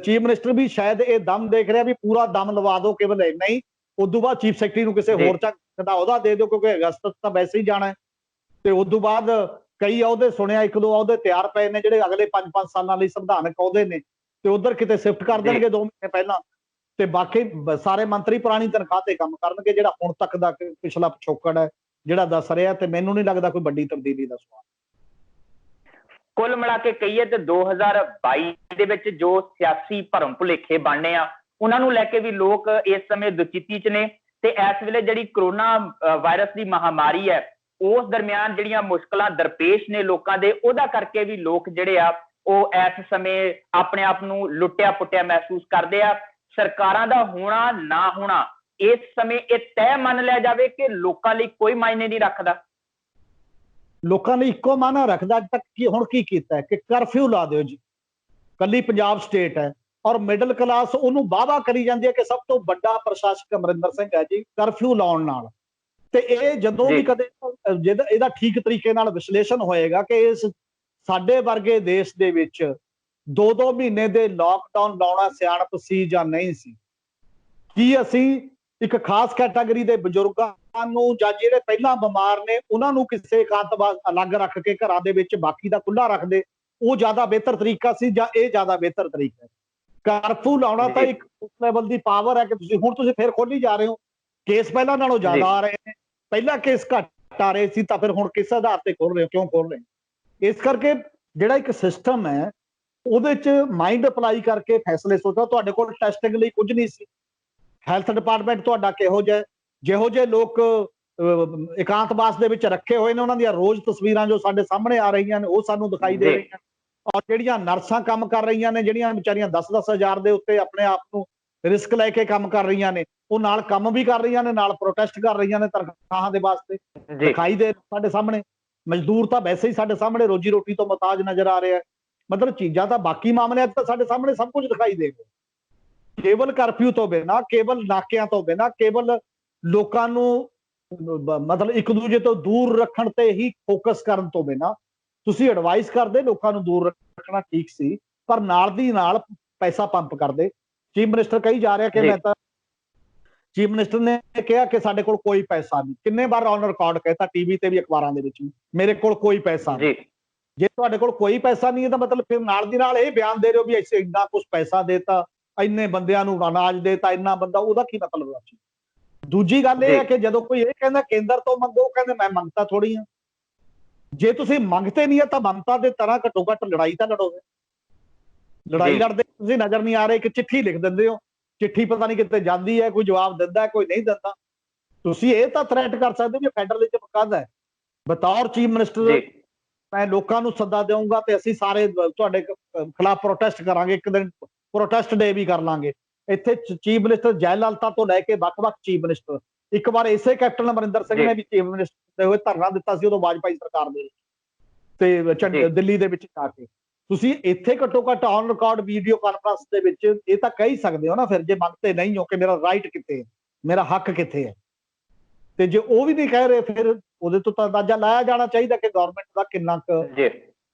[SPEAKER 2] ਚੀਫ ਮਿਨਿਸਟਰ ਵੀ ਸ਼ਾਇਦ ਇਹ ਦਮ ਦੇਖ ਰਿਹਾ ਵੀ ਪੂਰਾ ਦਮ ਲਵਾ ਦਿਓ, ਕੇਵਲ ਇੰਨਾ ਹੀ, ਉਦੋਂ ਬਾਅਦ ਚੀਫ ਸੈਕਟਰੀ ਨੂੰ ਕਿਸੇ ਹੋਰ ਚੱਕ ਦਾ ਅਹੁਦਾ ਦੇ ਦਿਓ, ਕਿਉਂਕਿ ਅਗਸਤ ਤਾਂ ਵੈਸੇ ਹੀ ਜਾਣਾ ਹੈ, ਤੇ ਉਦੋਂ ਬਾਅਦ ਕਈ ਅਹੁਦੇ ਸੁਣਿਆ 1-2 ਅਹੁਦੇ ਤਿਆਰ ਪਏ ਨੇ ਜਿਹੜੇ ਅਗਲੇ 5-5 ਸਾਲਾਂ ਲਈ ਸੰਵਿਧਾਨਕ ਅਹੁਦੇ ਨੇ, ਤੇ ਉਧਰ ਕਿਤੇ ਸ਼ਿਫਟ ਕਰ ਦੇਣਗੇ 2 ਮਹੀਨੇ ਪਹਿਲਾਂ, ਤੇ ਬਾਕੀ ਸਾਰੇ ਮੰਤਰੀ ਪੁਰਾਣੀ ਤਨਖਾਹ ਤੇ ਕੰਮ ਕਰਨਗੇ, ਜਿਹੜਾ ਹੁਣ ਤੱਕ ਦਾ ਪਿਛਲਾ ਪਿਛੋਕੜ ਹੈ ਜਿਹੜਾ ਦੱਸ ਰਿਹਾ, ਤੇ ਮੈਨੂੰ ਨਹੀਂ ਲੱਗਦਾ ਕੋਈ ਵੱਡੀ ਤਬਦੀਲੀ ਦਾ ਸਵਾਲ।
[SPEAKER 1] ਕੁੱਲ ਮਿਲਾ ਕੇ ਕਹੀਏ ਤੇ 2022 ਦੇ ਵਿੱਚ ਜੋ ਸਿਆਸੀ ਭਰਮ ਭੁਲੇਖੇ ਬਣਨੇ ਆ, ਉਹਨਾਂ ਨੂੰ ਲੈ ਕੇ ਵੀ ਲੋਕ ਇਸ ਸਮੇਂ ਦੁਚਿੱਤੀ 'ਚ ਨੇ, ਤੇ ਇਸ ਵੇਲੇ ਜਿਹੜੀ ਕਰੋਨਾ ਵਾਇਰਸ ਦੀ ਮਹਾਮਾਰੀ ਹੈ ਉਸ ਦਰਮਿਆਨ ਜਿਹੜੀਆਂ ਮੁਸ਼ਕਲਾਂ ਦਰਪੇਸ਼ ਨੇ ਲੋਕਾਂ ਦੇ, ਉਹਦਾ ਕਰਕੇ ਵੀ ਲੋਕ ਜਿਹੜੇ ਆ ਉਹ ਇਸ ਸਮੇਂ ਆਪਣੇ ਆਪ ਨੂੰ ਲੁੱਟਿਆ ਪੁੱਟਿਆ ਮਹਿਸੂਸ ਕਰਦੇ ਆ। ਸਰਕਾਰਾਂ ਦਾ ਹੋਣਾ ਨਾ ਹੋਣਾ ਇਸ ਸਮੇਂ ਇਹ ਤੈਅ ਮੰਨ ਲਿਆ ਜਾਵੇ ਕਿ ਲੋਕਾਂ ਲਈ ਕੋਈ ਮਾਇਨੇ ਨਹੀਂ ਰੱਖਦਾ।
[SPEAKER 2] ਲੋਕਾਂ ਲਈ ਇੱਕੋ ਮਾਇਨਾ ਰੱਖਦਾ ਅੱਜ ਤੱਕ ਕਿ ਹੁਣ ਕੀ ਕੀਤਾ ਹੈ ਕਿ ਕਰਫਿਊ ਲਾ ਦਿਓ ਜੀ, ਕੱਲੀ ਪੰਜਾਬ ਸਟੇਟ ਹੈ ਔਰ ਮਿਡਲ ਕਲਾਸ ਉਹਨੂੰ ਵਾਅਵਾ ਕਰੀ ਜਾਂਦੀ ਹੈ ਕਿ ਸਭ ਤੋਂ ਵੱਡਾ ਪ੍ਰਸ਼ਾਸਕ ਅਮਰਿੰਦਰ ਸਿੰਘ ਹੈ ਜੀ ਕਰਫਿਊ ਲਾਉਣ ਨਾਲ। ਤੇ ਇਹ ਜਦੋਂ ਵੀ ਕਦੇ ਇਹਦਾ ਠੀਕ ਤਰੀਕੇ ਨਾਲ ਵਿਸ਼ਲੇਸ਼ਣ ਹੋਏਗਾ ਕਿ ਇਸ ਸਾਡੇ ਵਰਗੇ ਦੇਸ਼ ਦੇ ਵਿੱਚ 2-2 ਮਹੀਨੇ ਦੇ ਲਾਕਡਾਊਨ ਲਾਉਣਾ ਸਿਆਣਪ ਸੀ ਜਾਂ ਨਹੀਂ ਸੀ। ਕੀ ਅਸੀਂ ਇੱਕ ਖਾਸ ਕੈਟਾਗਰੀ ਦੇ ਬਜ਼ੁਰਗਾਂ ਨੂੰ ਜਾਂ ਜਿਹੜੇ ਪਹਿਲਾਂ ਬਿਮਾਰ ਨੇ ਉਹਨਾਂ ਨੂੰ ਕਿਸੇ ਇਕਾਂਤਵਾਸ ਅਲੱਗ ਰੱਖ ਕੇ ਘਰਾਂ ਦੇ ਵਿੱਚ ਬਾਕੀ ਦਾ ਖੁੱਲਾ ਰੱਖਦੇ, ਉਹ ਜ਼ਿਆਦਾ ਬਿਹਤਰ ਤਰੀਕਾ ਸੀ ਜਾਂ ਇਹ ਜ਼ਿਆਦਾ ਬਿਹਤਰ ਤਰੀਕਾ ਹੈ? ਕਰਫਿਊ ਲਾਉਣਾ ਤਾਂ ਇੱਕ ਉਸ ਲੈਵਲ ਦੀ ਪਾਵਰ ਹੈ ਕਿ ਤੁਸੀਂ ਫਿਰ ਖੋਲੀ ਜਾ ਰਹੇ ਹੋ, ਕੇਸ ਪਹਿਲਾਂ ਨਾਲੋਂ ਜ਼ਿਆਦਾ ਆ ਰਹੇ ਨੇ, ਪਹਿਲਾਂ ਕੇਸ ਘੱਟ ਆ ਰਹੇ ਸੀ ਤਾਂ ਫਿਰ ਹੁਣ ਕਿਸ ਆਧਾਰ ਤੇ ਖੋਲ ਰਹੇ ਹੋ, ਕਿਉਂ ਖੋਲ ਰਹੇ? ਇਸ ਕਰਕੇ ਜਿਹੜਾ ਇੱਕ ਸਿਸਟਮ ਹੈ ਉਹਦੇ 'ਚ ਮਾਈਂਡ ਅਪਲਾਈ ਕਰਕੇ ਫੈਸਲੇ ਸੋਚੋ। ਤੁਹਾਡੇ ਕੋਲ ਟੈਸਟਿੰਗ ਲਈ ਕੁਝ ਨਹੀਂ ਸੀ, ਹੈਲਥ ਡਿਪਾਰਟਮੈਂਟ ਤੁਹਾਡਾ ਕਿਹੋ ਜਿਹਾ, ਜਿਹੋ ਜਿਹੇ ਲੋਕ ਇਕਾਂਤਵਾਸ ਦੇ ਵਿੱਚ ਰੱਖੇ ਹੋਏ ਨੇ ਉਹਨਾਂ ਦੀਆਂ ਰੋਜ਼ ਤਸਵੀਰਾਂ ਜੋ ਸਾਡੇ ਸਾਹਮਣੇ ਆ ਰਹੀਆਂ ਨੇ ਉਹ ਸਾਨੂੰ ਦਿਖਾਈ ਦੇ ਰਹੀਆਂ, ਔਰ ਜਿਹੜੀਆਂ ਨਰਸਾਂ ਕੰਮ ਕਰ ਰਹੀਆਂ ਨੇ, ਜਿਹੜੀਆਂ ਵਿਚਾਰੀਆਂ 10-10 ਹਜ਼ਾਰ ਦੇ ਉੱਤੇ ਆਪਣੇ ਆਪ ਨੂੰ ਰਿਸਕ ਲੈ ਕੇ ਕੰਮ ਕਰ ਰਹੀਆਂ ਨੇ, ਉਹ ਨਾਲ ਕੰਮ ਵੀ ਕਰ ਰਹੀਆਂ ਨੇ, ਨਾਲ ਪ੍ਰੋਟੈਸਟ ਕਰ ਰਹੀਆਂ ਨੇ ਤਨਖਾਹਾਂ ਦੇ ਵਾਸਤੇ, ਦਿਖਾਈ ਦੇ ਸਾਡੇ ਸਾਹਮਣੇ। ਮਜ਼ਦੂਰ ਤਾਂ ਵੈਸੇ ਹੀ ਸਾਡੇ ਸਾਹਮਣੇ ਰੋਜੀ ਰੋਟੀ ਤੋਂ ਮੁਹਤਾਜ ਨਜ਼ਰ ਆ ਰਿਹਾ। ਮਤਲਬ ਚੀਜ਼ਾਂ ਤਾਂ ਬਾਕੀ ਮਾਮਲਿਆਂ 'ਚ ਤਾਂ ਸਾਡੇ ਸਾਹਮਣੇ ਸਭ ਕੁਝ ਦਿਖਾਈ ਦੇ ਰਿਹਾ। ਕੇਵਲ ਕਰਫਿਊ ਤੋਂ ਬਿਨਾਂ, ਕੇਵਲ ਨਾਕਿਆਂ ਤੋਂ ਬਿਨਾਂ, ਕੇਵਲ ਲੋਕਾਂ ਨੂੰ ਮਤਲਬ ਇੱਕ ਦੂਜੇ ਤੋਂ ਦੂਰ ਰੱਖਣ ਤੇ ਹੀ ਫੋਕਸ ਕਰਨ ਤੋਂ ਬਿਨਾਂ ਤੁਸੀਂ ਐਡਵਾਈਸ ਕਰਦੇ ਲੋਕਾਂ ਨੂੰ ਦੂਰ ਰੱਖਣਾ ਠੀਕ ਸੀ, ਪਰ ਨਾਲ ਦੀ ਨਾਲ ਪੈਸਾ ਪੰਪ ਕਰਦੇ। ਚੀਫ ਮਿਨਿਸਟਰ ਕਹੀ ਜਾ ਰਿਹਾ ਕਿ ਮੈਂ ਤਾਂ, ਚੀਫ ਮਿਨਿਸਟਰ ਨੇ ਕਿਹਾ ਕਿ ਸਾਡੇ ਕੋਲ ਕੋਈ ਪੈਸਾ ਨਹੀਂ, ਕਿੰਨੇ ਵਾਰ ਔਨ ਰਿਕਾਰਡ ਕਹਿਤਾ ਟੀਵੀ ਤੇ ਵੀ ਅਖਬਾਰਾਂ ਦੇ ਵਿੱਚ ਵੀ, ਮੇਰੇ ਕੋਲ ਕੋਈ ਪੈਸਾ ਨਹੀਂ। ਜੇ ਤੁਹਾਡੇ ਕੋਲ ਕੋਈ ਪੈਸਾ ਨਹੀਂ ਹੈ ਤਾਂ ਮਤਲਬ ਫਿਰ ਨਾਲ ਦੀ ਨਾਲ ਇਹ ਬਿਆਨ ਦੇ ਰਹੇ ਹੋ ਵੀ ਅਸੀਂ ਇੰਨਾ ਕੁਝ ਪੈਸਾ ਦੇਤਾ, ਇੰਨੇ ਬੰਦਿਆਂ ਨੂੰ ਅਨਾਜ ਦੇਤਾ, ਇੰਨਾ ਬੰਦਾ, ਉਹਦਾ ਕੀ ਮਤਲਬ ਹੈ? ਦੂਜੀ ਗੱਲ ਇਹ ਹੈ ਕਿ ਜਦੋਂ ਕੋਈ ਇਹ ਕਹਿੰਦਾ ਕੇਂਦਰ ਤੋਂ ਮੰਗੋ, ਉਹ ਕਹਿੰਦੇ ਮੈਂ ਮੰਗਤਾ ਥੋੜੀ ਹਾਂ। ਜੇ ਤੁਸੀਂ ਮੰਗਤੇ ਨਹੀਂ ਹੈ ਤਾਂ ਮਮਤਾ ਦੇ ਤਰ੍ਹਾਂ ਘੱਟੋ ਘੱਟ ਲੜਾਈ ਤਾਂ ਲੜੋਗੇ। ਲੜਾਈ ਲੜਦੇ ਤੁਸੀਂ ਨਜ਼ਰ ਨਹੀਂ ਆ ਰਹੇ, ਇੱਕ ਚਿੱਠੀ ਲਿਖ ਦਿੰਦੇ ਹੋ, ਚਿੱਠੀ ਪਤਾ ਨਹੀਂ ਕਿਤੇ ਜਾਂਦੀ ਹੈ, ਕੋਈ ਜਵਾਬ ਦਿੰਦਾ ਕੋਈ ਨਹੀਂ ਦਿੰਦਾ। ਤੁਸੀਂ ਇਹ ਤਾਂ ਥ੍ਰੈਟ ਕਰ ਸਕਦੇ ਹੋ ਕਿ ਫੈਡਰਲਿਜ਼ਮ ਕਦ ਹੈ। ਬਤੌਰ ਚੀਫ ਮਿਨਿਸਟਰ ਮੈਂ ਲੋਕਾਂ ਨੂੰ ਸੱਦਾ ਦੇਵਾਂਗਾ ਤੇ ਅਸੀਂ ਸਾਰੇ ਤੁਹਾਡੇ ਖਿਲਾਫ ਪ੍ਰੋਟੈਸਟ ਕਰਾਂਗੇ, ਇੱਕ ਦਿਨ ਪ੍ਰੋਟੈਸਟ ਡੇ ਵੀ ਕਰ ਲਾਂਗੇ। ਇੱਥੇ ਚੀਫ ਮਿਨਿਸਟਰ ਜੈ ਲਲਿਤਾ ਤੋਂ ਲੈ ਕੇ ਵੱਖ-ਵੱਖ ਚੀਫ ਮਿਨਿਸਟਰ, ਇੱਕ ਵਾਰ ਇਸੇ ਕੈਪਟਨ ਅਮਰਿੰਦਰ ਸਿੰਘ ਨੇ ਵੀ ਚੀਫ ਮਿਨਿਸਟਰ ਦੇ ਹੋਏ ਧਰਨਾ ਦਿੱਤਾ ਸੀ ਉਦੋਂ ਵਾਜਪਾਈ ਸਰਕਾਰ ਦੇ ਵਿੱਚ, ਤੇ ਦਿੱਲੀ ਦੇ ਵਿੱਚ ਜਾ ਕੇ। ਤੁਸੀਂ ਇੱਥੇ ਘੱਟੋ ਘੱਟ ਔਨ ਰਿਕਾਰਡ ਵੀਡੀਓ ਕਾਨਫਰੰਸ ਦੇ ਵਿੱਚ ਇਹ ਤਾਂ ਕਹਿ ਹੀ ਸਕਦੇ ਹੋ ਨਾ, ਫਿਰ ਜੇ ਮੰਗਤੇ ਨਹੀਂ ਹੋ ਕਿ ਮੇਰਾ ਰਾਈਟ ਕਿੱਥੇ ਹੈ, ਮੇਰਾ ਹੱਕ ਕਿੱਥੇ ਹੈ। ਤੇ ਜੇ ਉਹ ਵੀ ਨਹੀਂ ਕਹਿ ਰਹੇ, ਫਿਰ ਉਹਦੇ ਤੋਂ ਤਾਂ ਅੰਦਾਜ਼ਾ ਲਾਇਆ ਜਾਣਾ ਚਾਹੀਦਾ ਕਿ ਗਵਰਨਮੈਂਟ ਦਾ ਕਿੰਨਾ ਕੁ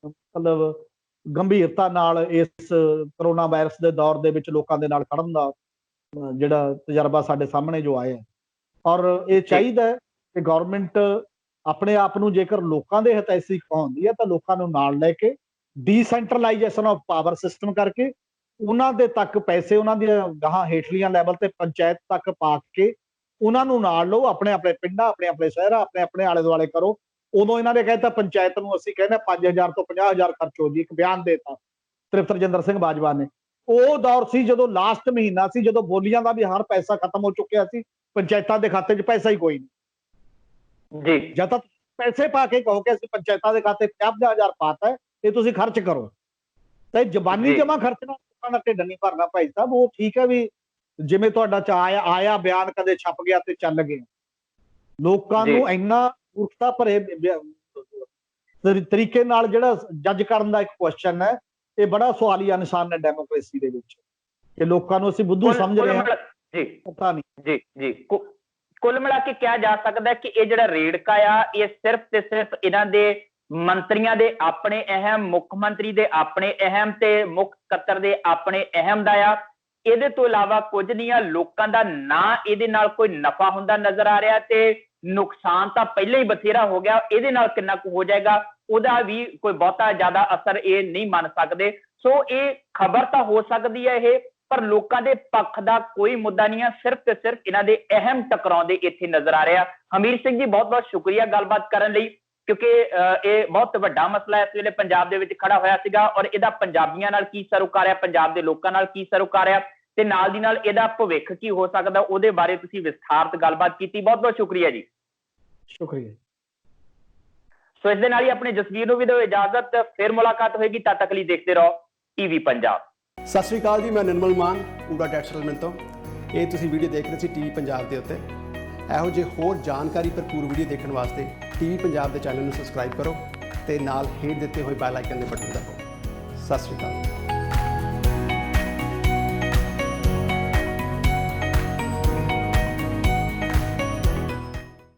[SPEAKER 2] ਮਤਲਬ ਗੰਭੀਰਤਾ ਨਾਲ ਇਸ ਕਰੋਨਾ ਵਾਇਰਸ ਦੇ ਦੌਰ ਦੇ ਵਿੱਚ ਲੋਕਾਂ ਦੇ ਨਾਲ ਖੜਨ ਦਾ ਜਿਹੜਾ ਤਜਰਬਾ ਸਾਡੇ ਸਾਹਮਣੇ ਜੋ ਆਇਆ। ਔਰ ਇਹ ਚਾਹੀਦਾ ਕਿ ਗਵਰਨਮੈਂਟ ਆਪਣੇ ਆਪ ਨੂੰ ਜੇਕਰ ਲੋਕਾਂ ਦੇ ਹਿਤੈਸ਼ੀ ਕਹਾਉਂਦੀ ਹੈ ਤਾਂ ਲੋਕਾਂ ਨੂੰ ਨਾਲ ਲੈ ਕੇ ਡੀਸੈਂਟਰਲਾਈਜੇਸ਼ਨ ਆਫ ਪਾਵਰ ਸਿਸਟਮ ਕਰਕੇ ਉਹਨਾਂ ਦੇ ਤੱਕ ਪੈਸੇ, ਉਹਨਾਂ ਦੀਆਂ ਗਾਹਾਂ ਹੇਠਲੀਆਂ ਲੈਵਲ ਤੇ ਪੰਚਾਇਤ ਤੱਕ ਪਾ ਕੇ ਉਹਨਾਂ ਨੂੰ ਨਾਲ ਲਓ, ਆਪਣੇ ਆਪਣੇ ਪਿੰਡਾਂ, ਆਪਣੇ ਆਪਣੇ ਸ਼ਹਿਰਾਂ, ਆਪਣੇ ਆਪਣੇ ਆਲੇ ਦੁਆਲੇ ਕਰੋ। ਉਦੋਂ ਇਹਨਾਂ ਨੇ ਕਹਿਤਾ ਪੰਚਾਇਤ ਨੂੰ ਅਸੀਂ ਕਹਿੰਦੇ 5000 ਤੋਂ 50000 ਖਰਚ ਹੋ ਜੀ, ਇੱਕ ਬਿਆਨ ਦੇਤਾ ਤ੍ਰਿਪਤ ਰਜਿੰਦਰ ਸਿੰਘ ਬਾਜਵਾ ਨੇ। ਉਹ ਦੌਰ ਸੀ ਜਦੋਂ ਲਾਸਟ ਮਹੀਨਾ ਸੀ, ਜਦੋਂ ਬੋਲੀਆਂ ਦਾ ਵੀ ਹਰ ਪੈਸਾ ਖਤਮ ਹੋ ਚੁੱਕਿਆ ਸੀ, ਪੰਚਾਇਤਾਂ ਦੇ ਖਾਤੇ 'ਚ ਪੈਸਾ ਹੀ ਕੋਈ ਨਹੀਂ
[SPEAKER 1] ਜੀ।
[SPEAKER 2] ਜਦ ਤੱਕ ਪੈਸੇ ਪਾ ਕੇ ਕਹੋ ਕਿ ਅਸੀਂ ਪੰਚਾਇਤਾਂ ਦੇ ਖਾਤੇ 50,000 ਪਾਤਾ ਹੈ, ਇਹ ਤੁਸੀਂ ਖਰਚ ਕਰੋ, ਤੇ ਜ਼ਬਾਨੀ ਜਮਾ ਖਰਚਣਾ ਲੋਕਾਂ ਦਾ ਢਿੱਡ ਨਹੀਂ ਭਰਨਾ ਭਾਈ ਸਾਹਿਬ। ਉਹ ਠੀਕ ਹੈ ਵੀ ਜਿਵੇਂ ਤੁਹਾਡਾ ਆਇਆ ਬਿਆਨ ਕਦੇ ਛਪ ਗਿਆ ਤੇ ਚੱਲ ਗਿਆ। ਲੋਕਾਂ ਨੂੰ ਇੰਨਾ ਮੂਰਖਤਾ ਭਰੇ ਤਰੀਕੇ ਨਾਲ ਜਿਹੜਾ ਜੱਜ ਕਰਨ ਦਾ ਇੱਕ ਕੁਐਸਚਨ ਹੈ, ਇਹ ਬੜਾ ਸਵਾਲੀਆ ਨਿਸ਼ਾਨ ਹੈ ਡੈਮੋਕ੍ਰੇਸੀ ਦੇ ਵਿੱਚ, ਕਿ ਲੋਕਾਂ ਨੂੰ ਅਸੀਂ ਬੁੱਧੂ ਸਮਝ ਰਹੇ ਹਾਂ।
[SPEAKER 1] ਜੀ
[SPEAKER 2] ਪਤਾ ਨਹੀਂ
[SPEAKER 1] ਜੀ ਕੁੱਲ ਮਿਲਾ ਕੇ ਕਿਹਾ ਜਾ ਸਕਦਾ ਕਿ ਇਹ ਜਿਹੜਾ ਰੇੜਕਾ ਆ, ਇਹ ਸਿਰਫ ਤੇ ਸਿਰਫ ਇਹਨਾਂ ਦੇ ਮੰਤਰੀਆਂ ਦੇ ਆਪਣੇ ਅਹਿਮ, ਮੁੱਖ ਮੰਤਰੀ ਦੇ ਆਪਣੇ ਅਹਿਮ ਤੇ ਮੁੱਖ ਸਕੱਤਰ ਦੇ ਆਪਣੇ ਅਹਿਮ ਦਾ ਆ। ਇਹਦੇ ਤੋਂ ਇਲਾਵਾ ਕੁਝ ਨਹੀਂ ਆ। ਲੋਕਾਂ ਦਾ ਨਾ ਇਹਦੇ ਨਾਲ ਕੋਈ ਨਫਾ ਹੁੰਦਾ ਨਜ਼ਰ ਆ ਰਿਹਾ, ਤੇ ਨੁਕਸਾਨ ਤਾਂ ਪਹਿਲਾਂ ਹੀ ਬਥੇਰਾ ਹੋ ਗਿਆ। ਇਹਦੇ ਨਾਲ ਕਿੰਨਾ ਕੁ ਹੋ ਜਾਏਗਾ ਉਹਦਾ ਵੀ ਕੋਈ ਬਹੁਤਾ ਜ਼ਿਆਦਾ ਅਸਰ ਇਹ ਨਹੀਂ ਮੰਨ ਸਕਦੇ। ਸੋ ਇਹ ਖਬਰ ਤਾਂ ਹੋ ਸਕਦੀ ਹੈ ਇਹ, ਪਰ ਲੋਕਾਂ ਦੇ ਪੱਖ ਦਾ ਕੋਈ ਮੁੱਦਾ ਨਹੀਂ ਆ। ਸਿਰਫ ਤੇ ਸਿਰਫ ਇਹਨਾਂ ਦੇ ਅਹਿਮ ਟਕਰਾਉਂਦੇ ਇੱਥੇ ਨਜ਼ਰ ਆ ਰਿਹਾ। ਹਮੀਰ ਸਿੰਘ ਜੀ, ਬਹੁਤ ਬਹੁਤ ਸ਼ੁਕਰੀਆ ਗੱਲਬਾਤ ਕਰਨ ਲਈ, ਕਿਉਂਕਿ ਇਹ ਬਹੁਤ ਵੱਡਾ ਮਸਲਾ ਇਸ ਵੇਲੇ ਪੰਜਾਬ ਦੇ ਵਿੱਚ ਖੜਾ ਹੋਇਆ ਸੀਗਾ, ਔਰ ਇਹਦਾ ਪੰਜਾਬੀਆਂ ਨਾਲ ਕੀ ਸਰੋਕਾਰ ਆ, ਪੰਜਾਬ ਦੇ ਲੋਕਾਂ ਨਾਲ ਕੀ ਸਰੋਕਾਰ ਆ, ਤੇ ਨਾਲ ਦੀ ਨਾਲ ਇਹਦਾ ਭਵਿੱਖ ਕੀ ਹੋ ਸਕਦਾ, ਉਹਦੇ ਬਾਰੇ ਤੁਸੀਂ ਵਿਸਥਾਰਤ ਗੱਲਬਾਤ ਕੀਤੀ। ਬਹੁਤ ਬਹੁਤ ਸ਼ੁਕਰੀਆ ਜੀ।
[SPEAKER 2] ਸ਼ੁਕਰੀਆ।
[SPEAKER 1] ਸੋ ਇਸ ਦੇ ਨਾਲ ਹੀ ਆਪਣੇ ਜਸਵੀਰ ਨੂੰ ਵੀ ਦਿਓ ਇਜਾਜ਼ਤ। ਫਿਰ ਮੁਲਾਕਾਤ ਹੋਏਗੀ, ਤਦ ਤੱਕ ਲਈ ਦੇਖਦੇ ਰਹੋ ਟੀਵੀ ਪੰਜਾਬ।
[SPEAKER 3] ਸਤਿ ਸ਼੍ਰੀ ਅਕਾਲ ਜੀ, ਮੈਂ ਨਿਰਮਲ ਮਾਨ ਊੜਾ ਟੈਕਸ ਸੈਟਲਮੈਂਟ ਤੋਂ। ਇਹ ਤੁਸੀਂ ਵੀਡੀਓ ਦੇਖ ਰਹੇ ਸੀ ਟੀਵੀ ਪੰਜਾਬ ਦੇ ਉੱਤੇ। ਇਹੋ ਜਿਹੇ ਹੋਰ ਜਾਣਕਾਰੀ ਭਰਪੂਰ ਵੀਡੀਓ ਦੇਖਣ ਵਾਸਤੇ ਟੀਵੀ ਪੰਜਾਬ ਦੇ ਚੈਨਲ ਨੂੰ ਸਬਸਕ੍ਰਾਈਬ ਕਰੋ ਤੇ ਨਾਲ ਹੇਠ ਦਿੱਤੇ ਹੋਏ ਬੈਲ ਆਈਕਨ ਦੇ ਬਟਨ ਦਬਾਓ। ਸਤਿ ਸ਼੍ਰੀ ਅਕਾਲ।